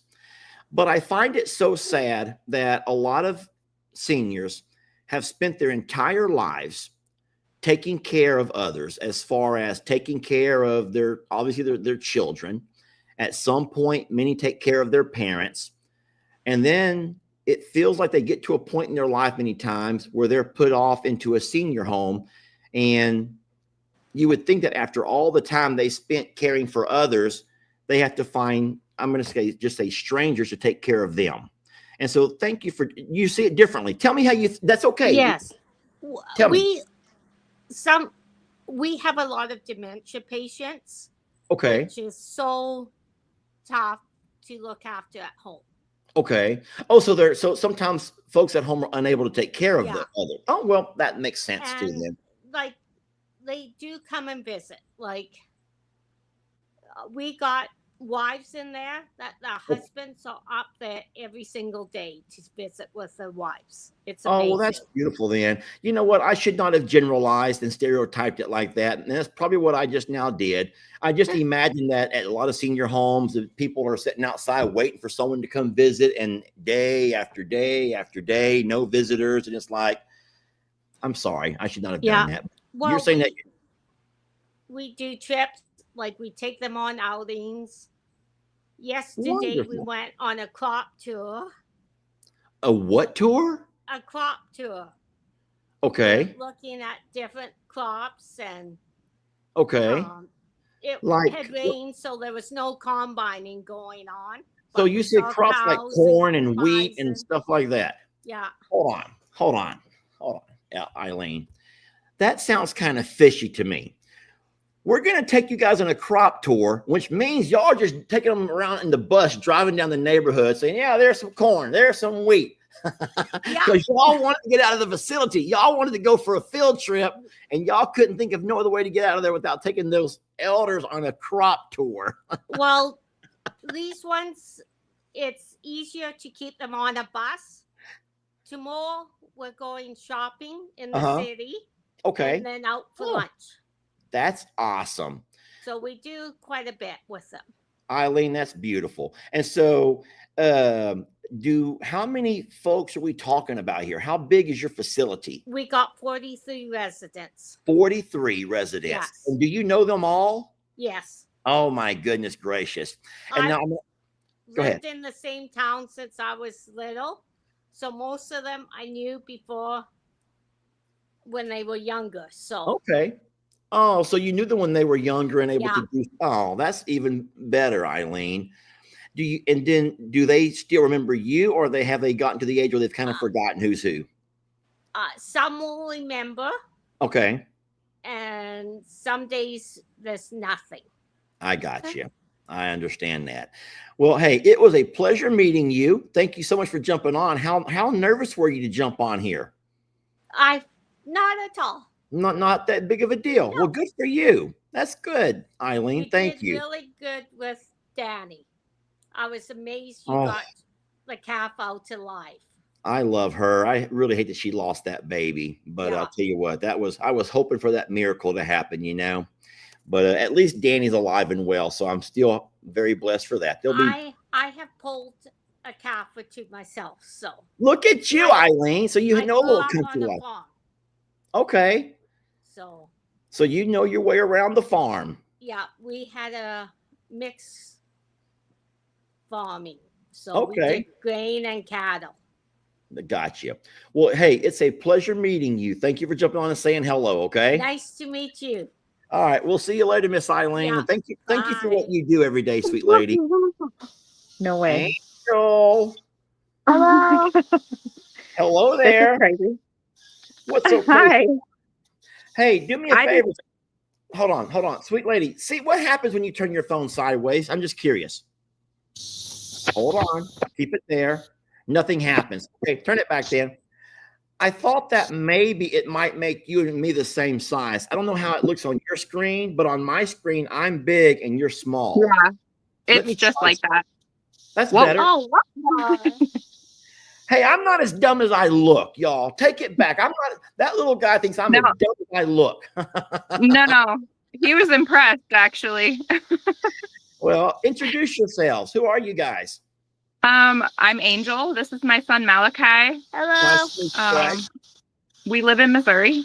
But I find it so sad that a lot of seniors have spent their entire lives taking care of others, as far as taking care of their children. At some point, many take care of their parents. And then it feels like they get to a point in their life many times where they're put off into a senior home. And you would think that after all the time they spent caring for others, they have to find, I'm going to say strangers to take care of them. And so thank you you see it differently. Tell me how that's okay. Yes. Tell me. We have a lot of dementia patients. Okay. Which is so tough to look after at home. Okay. Oh, so sometimes folks at home are unable to take care of the other. Oh, well, that makes sense to them. Like they do come and visit. Like we got wives in there that the husbands are up there every single day to visit with their wives. It's amazing. Oh, well, that's beautiful then. You know what? I should not have generalized and stereotyped it like that. And that's probably what I just now did. I just imagine that at a lot of senior homes, people are sitting outside waiting for someone to come visit, and day after day after day, no visitors. And it's like, I'm sorry, I should not have done that. Well, you're saying that we do trips, like we take them on outings. Yesterday, Wonderful. we went on a crop tour. A what tour? A crop tour. Okay. Looking at different crops and okay. It had rained, so there was no combining going on. So you said crops like corn and wheat and stuff like that. Yeah. Hold on. Yeah, Eileen, that sounds kind of fishy to me. We're going to take you guys on a crop tour, which means y'all are just taking them around in the bus, driving down the neighborhood saying, yeah, there's some corn, there's some wheat. Because y'all wanted to get out of the facility. Y'all wanted to go for a field trip, and y'all couldn't think of no other way to get out of there without taking those elders on a crop tour. Well, these ones, it's easier to keep them on a bus. Tomorrow, we're going shopping in the city. Okay. And then out for lunch. That's awesome. So we do quite a bit with them. Eileen, that's beautiful. And so how many folks are we talking about here? How big is your facility? We got 43 residents. 43 residents. Yes. And do you know them all? Yes. Oh, my goodness gracious. And now go ahead. Lived in the same town since I was little. So most of them I knew before when they were younger. So okay. Oh, so you knew them when they were younger and able to do. Oh, that's even better, Eileen. Do they still remember you, or have they gotten to the age where they've kind of forgotten who's who? Some will remember. Okay. And some days there's nothing. I got you. I understand that. Well, hey, it was a pleasure meeting you. Thank you so much for jumping on. How nervous were you to jump on here? Not at all. Not that big of a deal. No. Well, good for you. That's good, Eileen. Thank you. Really good with Danny. I was amazed you got the calf out to life. I love her. I really hate that she lost that baby, but I'll tell you what, I was hoping for that miracle to happen, But at least Danny's alive and well, so I'm still very blessed for that. They'll be. I have pulled a calf or two myself, so Look at you, Eileen. So you I know a grew little up country on a life. farm, Okay. so So you know your way around the farm. yeah, we had a mixed farming, so we Okay. did grain and cattle. Gotcha. Well, hey, it's a pleasure meeting you. Thank you for jumping on and saying hello. Okay. Nice to meet you. All right. We'll see you later, Miss Eileen. Yeah. And thank you. Thank you for Bye. what you do every day, sweet lady. No way. Angel. Hello. Hello This is there. crazy. What's so Hi. crazy? Hey, do me a I favor. Hold on. Sweet lady. See what happens when you turn your phone sideways? I'm just curious. Hold on. Keep it there. Nothing happens. Okay, turn it back then. I thought that maybe it might make you and me the same size. I don't know how it looks on your screen, but on my screen, I'm big and you're small. Yeah, Let me it's just try like that. That's Whoa. better. Oh, what? Hey, I'm not as dumb as I look, y'all. Take it back. I'm not. That little guy thinks I'm No. as dumb as I look. No. He was impressed, actually. Well, introduce yourselves. Who are you guys? I'm Angel. This is my son Malachi. Hello. Nice to meet you guys. We live in Missouri.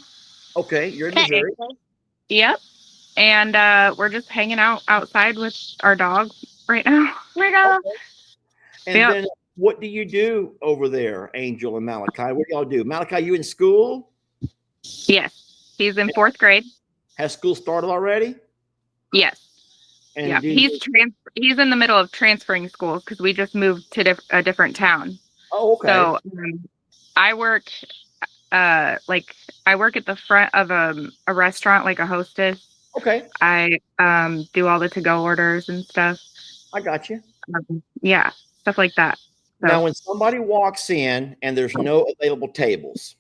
Okay, you're in Okay. Missouri. Yep. And we're just hanging out outside with our dog right now. Okay. And Yep. then what do you do over there, Angel and Malachi? What do y'all do? Malachi, you in school? Yes. He's in 4th grade. Has school started already? Yes. And Yeah. do He's in the middle of transferring schools because we just moved to a different town. oh, okay. So I work I work at the front of a restaurant, like a hostess. Okay, I do all the to-go orders and stuff. I got you. Yeah, stuff like that. So, Now, when somebody walks in and there's no available tables,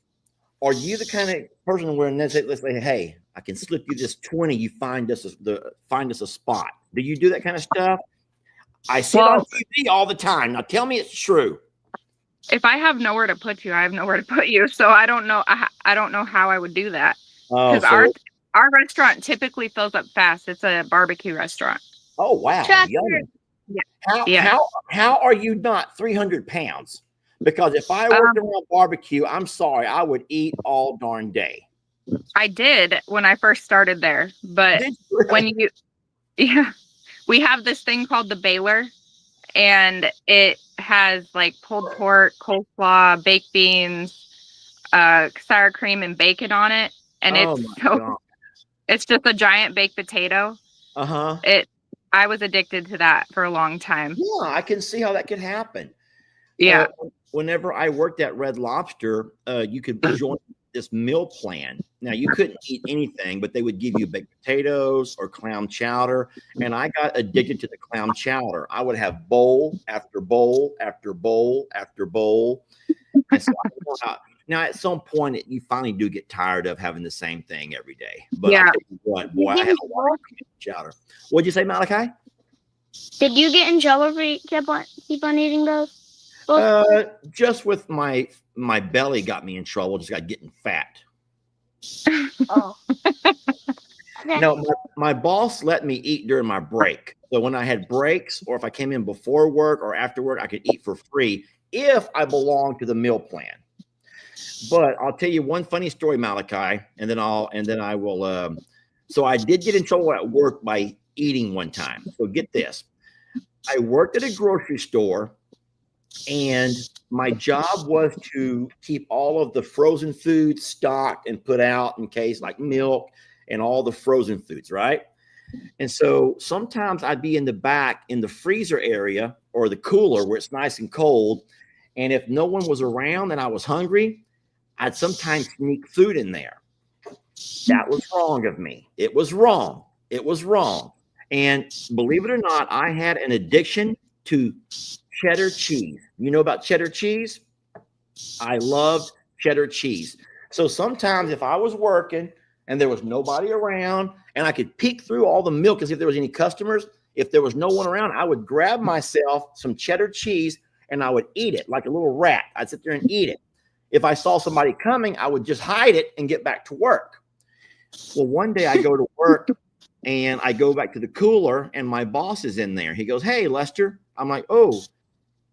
are you the kind of person where let's say, hey, I can slip you this 20, you find us a spot? Do you do that kind of stuff? I see it on TV all the time. Now tell me it's true. if I have nowhere to put you, I have nowhere to put you. So I don't know. I don't know how I would do that Oh, because our restaurant typically fills up fast. It's a barbecue restaurant. oh wow. Tractor. Yummy. Yeah. How are you not 300 pounds? Because if I worked around barbecue, I'm sorry, I would eat all darn day. I did when I first started there, but Did you really? we have this thing called the baler, and it has like pulled pork, coleslaw, baked beans, sour cream, and bacon on it, and Oh my God. it's just a giant baked potato. Uh-huh. I was addicted to that for a long time. Yeah, I can see how that could happen. Yeah. Whenever I worked at Red Lobster, you could join this meal plan. Now, you couldn't eat anything, but they would give you baked potatoes or clam chowder. And I got addicted to the clam chowder. I would have bowl after bowl after bowl after bowl. And so I don't know how, now, at some point, you finally do get tired of having the same thing every day. But Yeah. I tell you what, boy, I had a lot of chowder. What'd you say, Malachi? Did you get in trouble for keep on eating those? Just with my belly got me in trouble. Just got getting fat. Oh. No, my boss let me eat during my break. So when I had breaks, or if I came in before work or after work, I could eat for free if I belonged to the meal plan. But I'll tell you one funny story, Malachi, and then I will. So I did get in trouble at work by eating one time. So get this. I worked at a grocery store, and my job was to keep all of the frozen foods stocked and put out in case, like milk and all the frozen foods, right? And so sometimes I'd be in the back in the freezer area or the cooler where it's nice and cold. And if no one was around and I was hungry, I'd sometimes sneak food in there. That was wrong of me. It was wrong. It was wrong. And believe it or not, I had an addiction to cheddar cheese. You know about cheddar cheese? I loved cheddar cheese. So sometimes if I was working and there was nobody around and I could peek through all the milk and see if there was any customers, if there was no one around, I would grab myself some cheddar cheese and I would eat it like a little rat. I'd sit there and eat it. If I saw somebody coming, I would just hide it and get back to work. Well, one day I go to work And I go back to the cooler and my boss is in there. He goes, "Hey, Lester." I'm like, "Oh,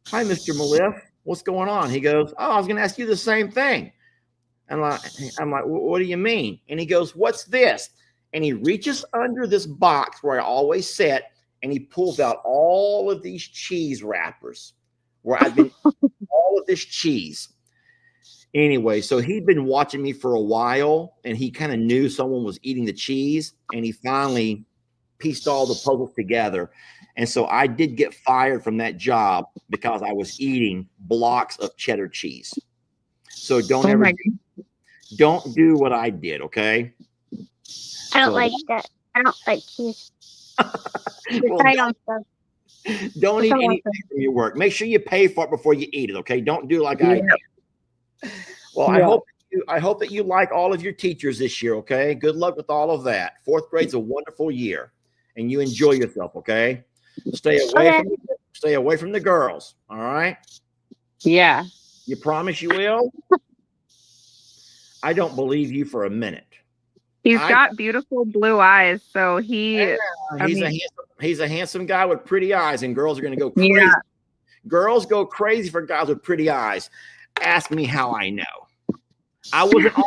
hi, Mr. Malif. What's going on?" He goes, "Oh, I was going to ask you the same thing." I'm like, "What do you mean?" And he goes, "What's this?" And he reaches under this box where I always sit and he pulls out all of these cheese wrappers where I've been all of this cheese. Anyway, so he'd been watching me for a while and he kind of knew someone was eating the cheese and he finally pieced all the puzzles together. And so I did get fired from that job because I was eating blocks of cheddar cheese. So don't do what I did, okay? I don't like that. I don't like cheese. Well, don't eat anything from your work. Make sure you pay for it before you eat it, okay? Don't do like I did. Well, I hope that you like all of your teachers this year, okay? Good luck with all of that. 4th grade's a wonderful year, and you enjoy yourself, okay? Stay away from the girls, all right? Yeah. You promise you will? I don't believe you for a minute. He's got beautiful blue eyes, so he's a handsome guy with pretty eyes, and girls are going to go crazy. Yeah. Girls go crazy for guys with pretty eyes. Ask me how I know. I wasn't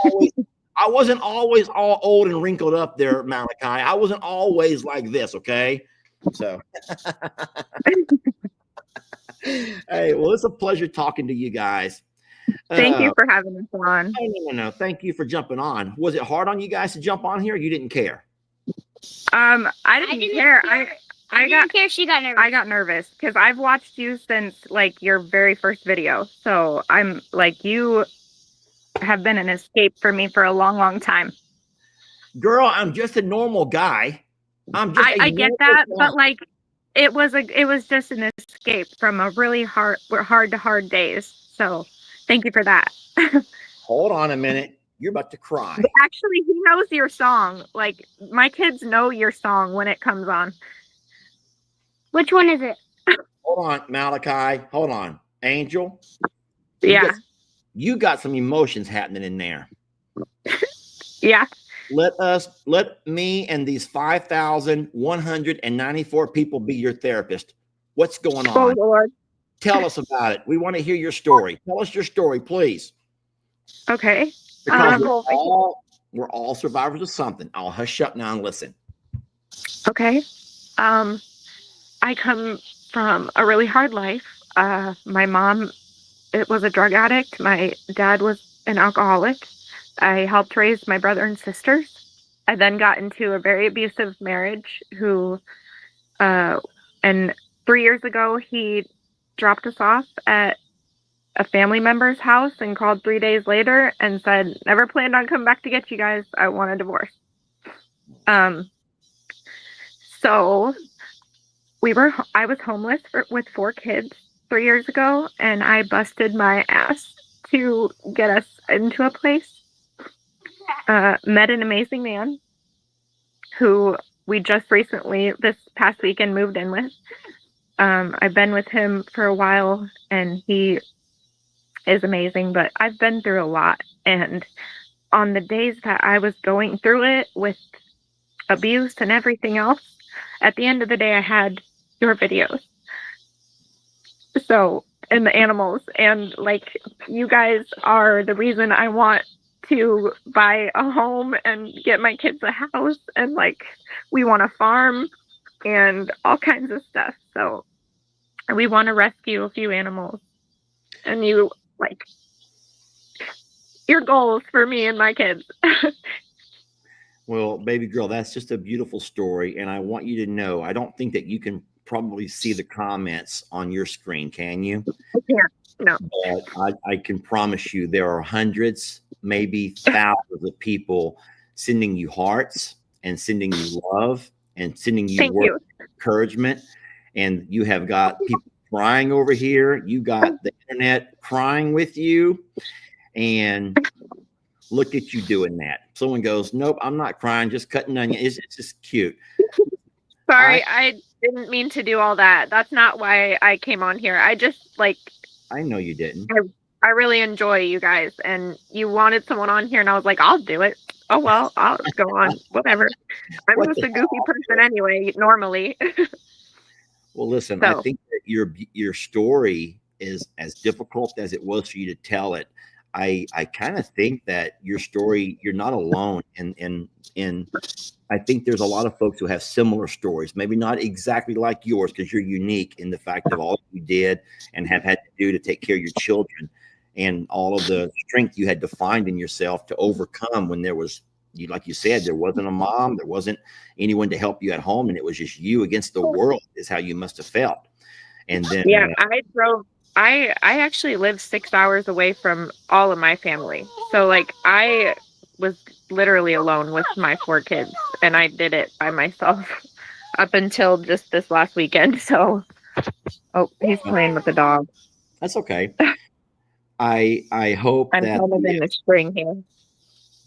always all old and wrinkled up there, Malachi. I wasn't always like this, okay? So, hey, well, it's a pleasure talking to you guys. Thank you for having us on. No. Thank you for jumping on. Was it hard on you guys to jump on here? Or you didn't care? I didn't care. I didn't care. She got nervous. I got nervous because I've watched you since like your very first video. So I'm like, you have been an escape for me for a long, long time. Girl, I'm just a normal guy. I get that, but like it was just an escape from a really hard to hard days. So thank you for that. Hold on a minute. You're about to cry. But actually, he knows your song. Like my kids know your song when it comes on. Which one is it? Hold on, Malachi. Hold on. Angel. Yeah. You got some emotions happening in there. Yeah. Let me and these 5,194 people be your therapist. What's going on? Oh, Lord. Tell us about it. We want to hear your story. Tell us your story, please. Okay. Because we're all survivors of something. I'll hush up now and listen. Okay. I come from a really hard life. My mom, it was a drug addict. My dad was an alcoholic. I helped raise my brother and sisters. I then got into a very abusive marriage and 3 years ago, he dropped us off at a family member's house and called 3 days later and said, "Never planned on coming back to get you guys. I want a divorce." So I was homeless with 4 kids 3 years ago, and I busted my ass to get us into a place. Met an amazing man who we just recently, this past weekend, moved in with. I've been with him for a while, and he is amazing, but I've been through a lot. And on the days that I was going through it with abuse and everything else, at the end of the day, I had your videos. So, and the animals, and like, you guys are the reason I want to buy a home and get my kids a house, and like, we want a farm and all kinds of stuff. So we want to rescue a few animals, and you, like, your goals for me and my kids. Well, baby girl, that's just a beautiful story. And I want you to know, I don't think that you can probably see the comments on your screen, can you? Yeah, no. But I can promise you there are hundreds, maybe thousands of people sending you hearts and sending you love and sending you encouragement. And you have got people crying over here. You got the internet crying with you. And look at you doing that. Someone goes, "Nope, I'm not crying, just cutting onion." It's just cute. Sorry, I didn't mean to do all that. That's not why I came on here. I just, like... I know you didn't. I really enjoy you guys, and you wanted someone on here, and I was like, I'll do it. Oh, well, I'll go on. Whatever. I'm What just the a goofy person anyway, normally. Well, listen, I So, think that your story is as difficult as it was for you to tell it. I kind of think that your story, you're not alone. And I think there's a lot of folks who have similar stories, maybe not exactly like yours, because you're unique in the fact of all you did and have had to do to take care of your children and all of the strength you had to find in yourself to overcome when there was you, like you said, there wasn't a mom, there wasn't anyone to help you at home, and it was just you against the world is how you must have felt. And then yeah, I actually live 6 hours away from all of my family. So like I was literally alone with my 4 kids, and I did it by myself up until just this last weekend. So, oh, he's playing with the dog. that's okay. I hope I'm that kind of in the spring here.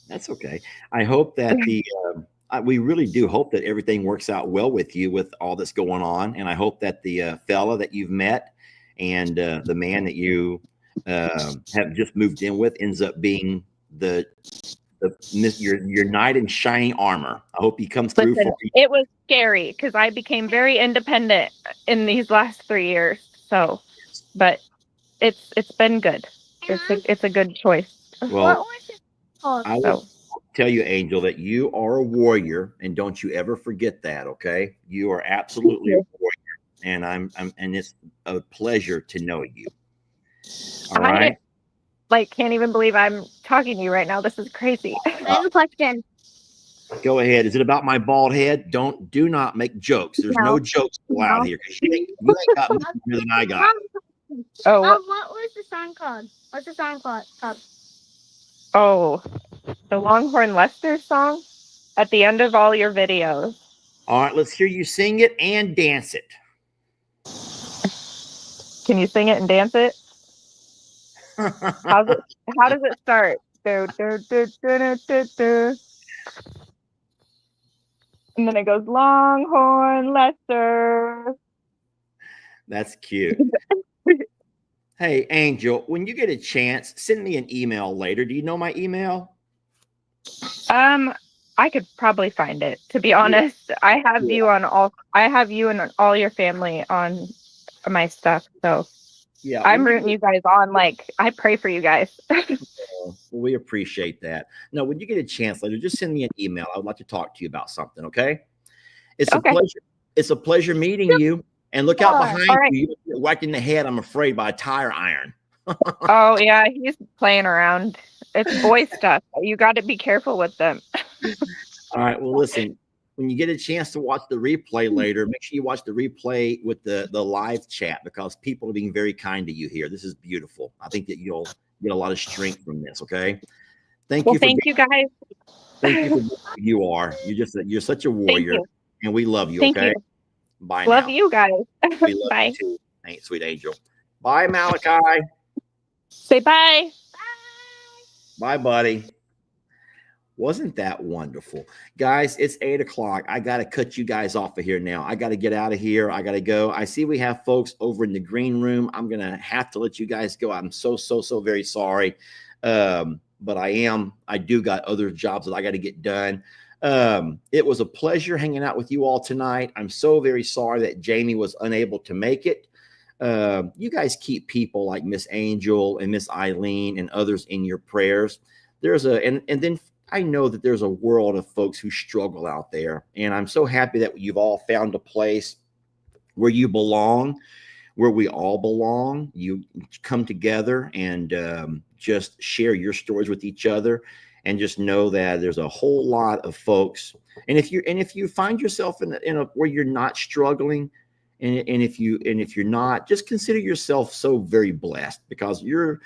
that's okay. I hope that we really do hope that everything works out well with you with all that's going on, and I hope that the fella that you've met and the man that you have just moved in with ends up being your knight in shining armor. I hope he comes through Listen, for you. it was scary because I became very independent in these last 3 years. So, but it's been good. It's a good choice. Well, What was it called? I will tell you, Angel, that you are a warrior, and don't you ever forget that. Okay, you are absolutely a warrior, and and it's a pleasure to know you. All right. Can't even believe I'm talking to you right now. This is crazy. I have a question. Go ahead. Is it about my bald head? Do not make jokes. There's no jokes allowed here because you ain't got more than I got. Oh, What was the song called? What's the song called? oh, the Longhorn Lester song at the end of all your videos. All right, let's hear you sing it and dance it. Can you sing it and dance it? How does it start? Do, do, do, do, do, do, do. And then it goes Longhorn Lester. That's cute. Hey, Angel, when you get a chance, send me an email later. Do you know my email? I could probably find it. To be honest, I have you and all your family on my stuff. So Yeah, I'm rooting you guys on. Like, I pray for you guys. Well, we appreciate that. No, when you get a chance later, just send me an email. I would like to talk to you about something. Okay? It's a pleasure. It's a pleasure meeting you. And look out behind you. You get whacked in the head, I'm afraid, by a tire iron. Oh yeah, he's playing around. It's boy stuff. You got to be careful with them. All right. Well, listen. When you get a chance to watch the replay later, make sure you watch the replay with the live chat because people are being very kind to you here. This is beautiful. I think that you'll get a lot of strength from this. Okay. Thank you guys. Thank you for who you are. You're such a warrior, and we love you. Thank okay. you. Bye. Love now. you guys. We love bye. you too. Thanks, sweet Angel. Bye, Malachi. Say bye. Bye, buddy. Wasn't that wonderful? Guys, it's 8 o'clock. I got to cut you guys off of here now. I got to get out of here. I got to go. I see we have folks over in the green room. I'm going to have to let you guys go. I'm so very sorry. But I do got other jobs that I got to get done. It was a pleasure hanging out with you all tonight. I'm so very sorry that Jamie was unable to make it. You guys keep people like Miss Angel and Miss Eileen and others in your prayers. And then I know that there's a world of folks who struggle out there, and I'm so happy that you've all found a place where you belong, where we all belong. You come together and just share your stories with each other, and just know that there's a whole lot of folks. And if you find yourself in a where you're not struggling, and if you're not, just consider yourself so very blessed because you're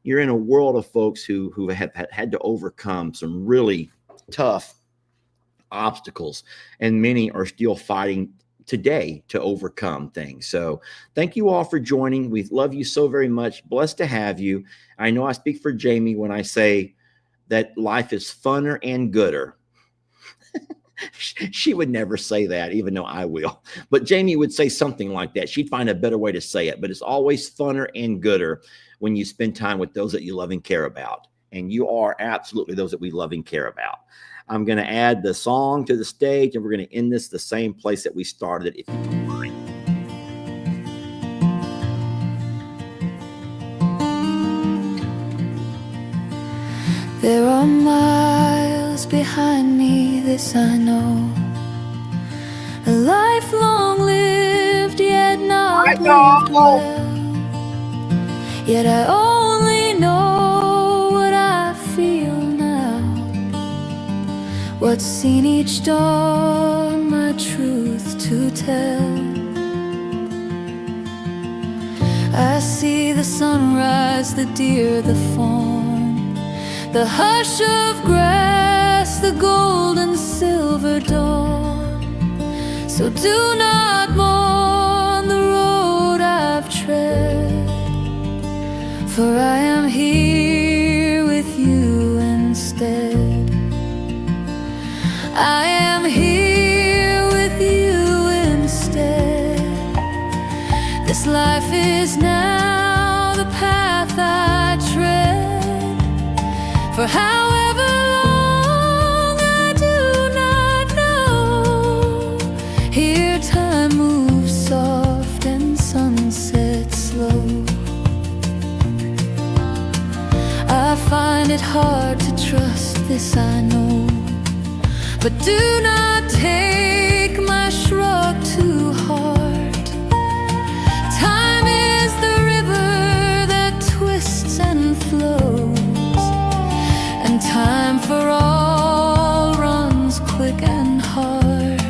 in a world of folks who have had to overcome some really tough obstacles, and many are still fighting today to overcome things. So thank you all for joining. We love you so very much. Blessed to have you. I know I speak for Jamie when I say that life is funner and gooder. She would never say that, even though I will. But Jamie would say something like that. She'd find a better way to say it. But it's always funner and gooder when you spend time with those that you love and care about. and you are absolutely those that we love and care about. I'm going to add the song to the stage, and we're going to end this the same place that we started it. There are miles behind me, this I know. A life long lived, yet not lived well. Yet I only know what I feel now. What's seen each dawn, my truth to tell. I see the sunrise, the deer, the fawn, the hush of grass, the gold and silver dawn. So do not mourn the road I've tread, for I am here with you instead. I am here with you instead. This life is now the path I tread, for however long I do not know. Here time moves soft and sunset slow. I find it hard to trust this, I know, but do not take my shrug too hard. Time is the river that twists and flows, and time for all runs quick and hard.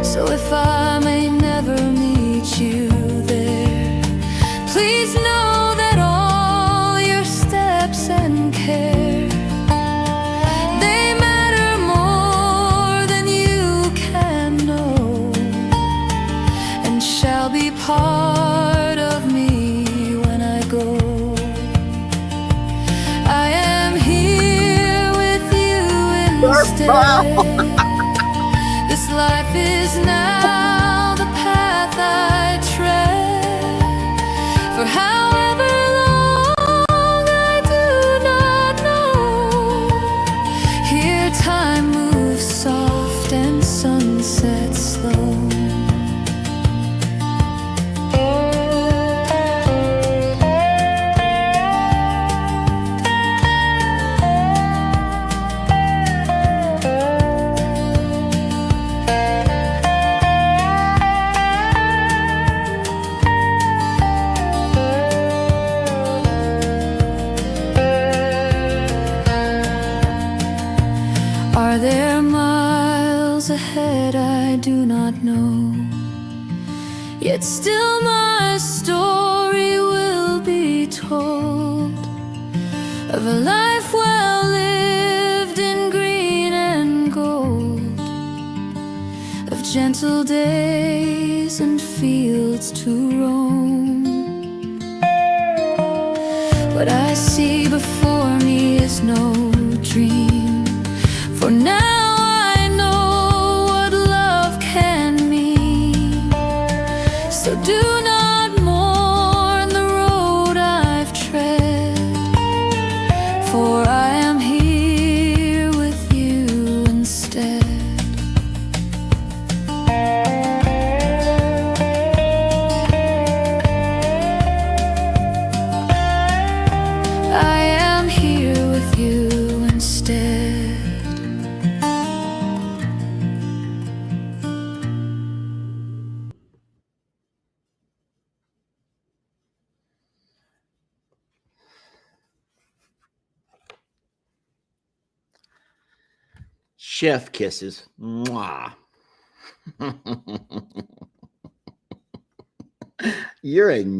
So if I may never meet you there, please know that all your steps and care, they matter more than you can know, and shall be part of me when I go. I am here with you instead. This life is now the path I tread, for however long I do not know. Here time moves soft and sunset slow. Are there miles ahead? I do not know. Yet still my story will be told, of a life well lived in green and gold, of gentle days and fields to roam. What I see before me is no dream, for now I know what love can mean. So do not mourn the road I've tread, for I am here with you instead. I am here with you instead. Chef kisses. Mwah. You're a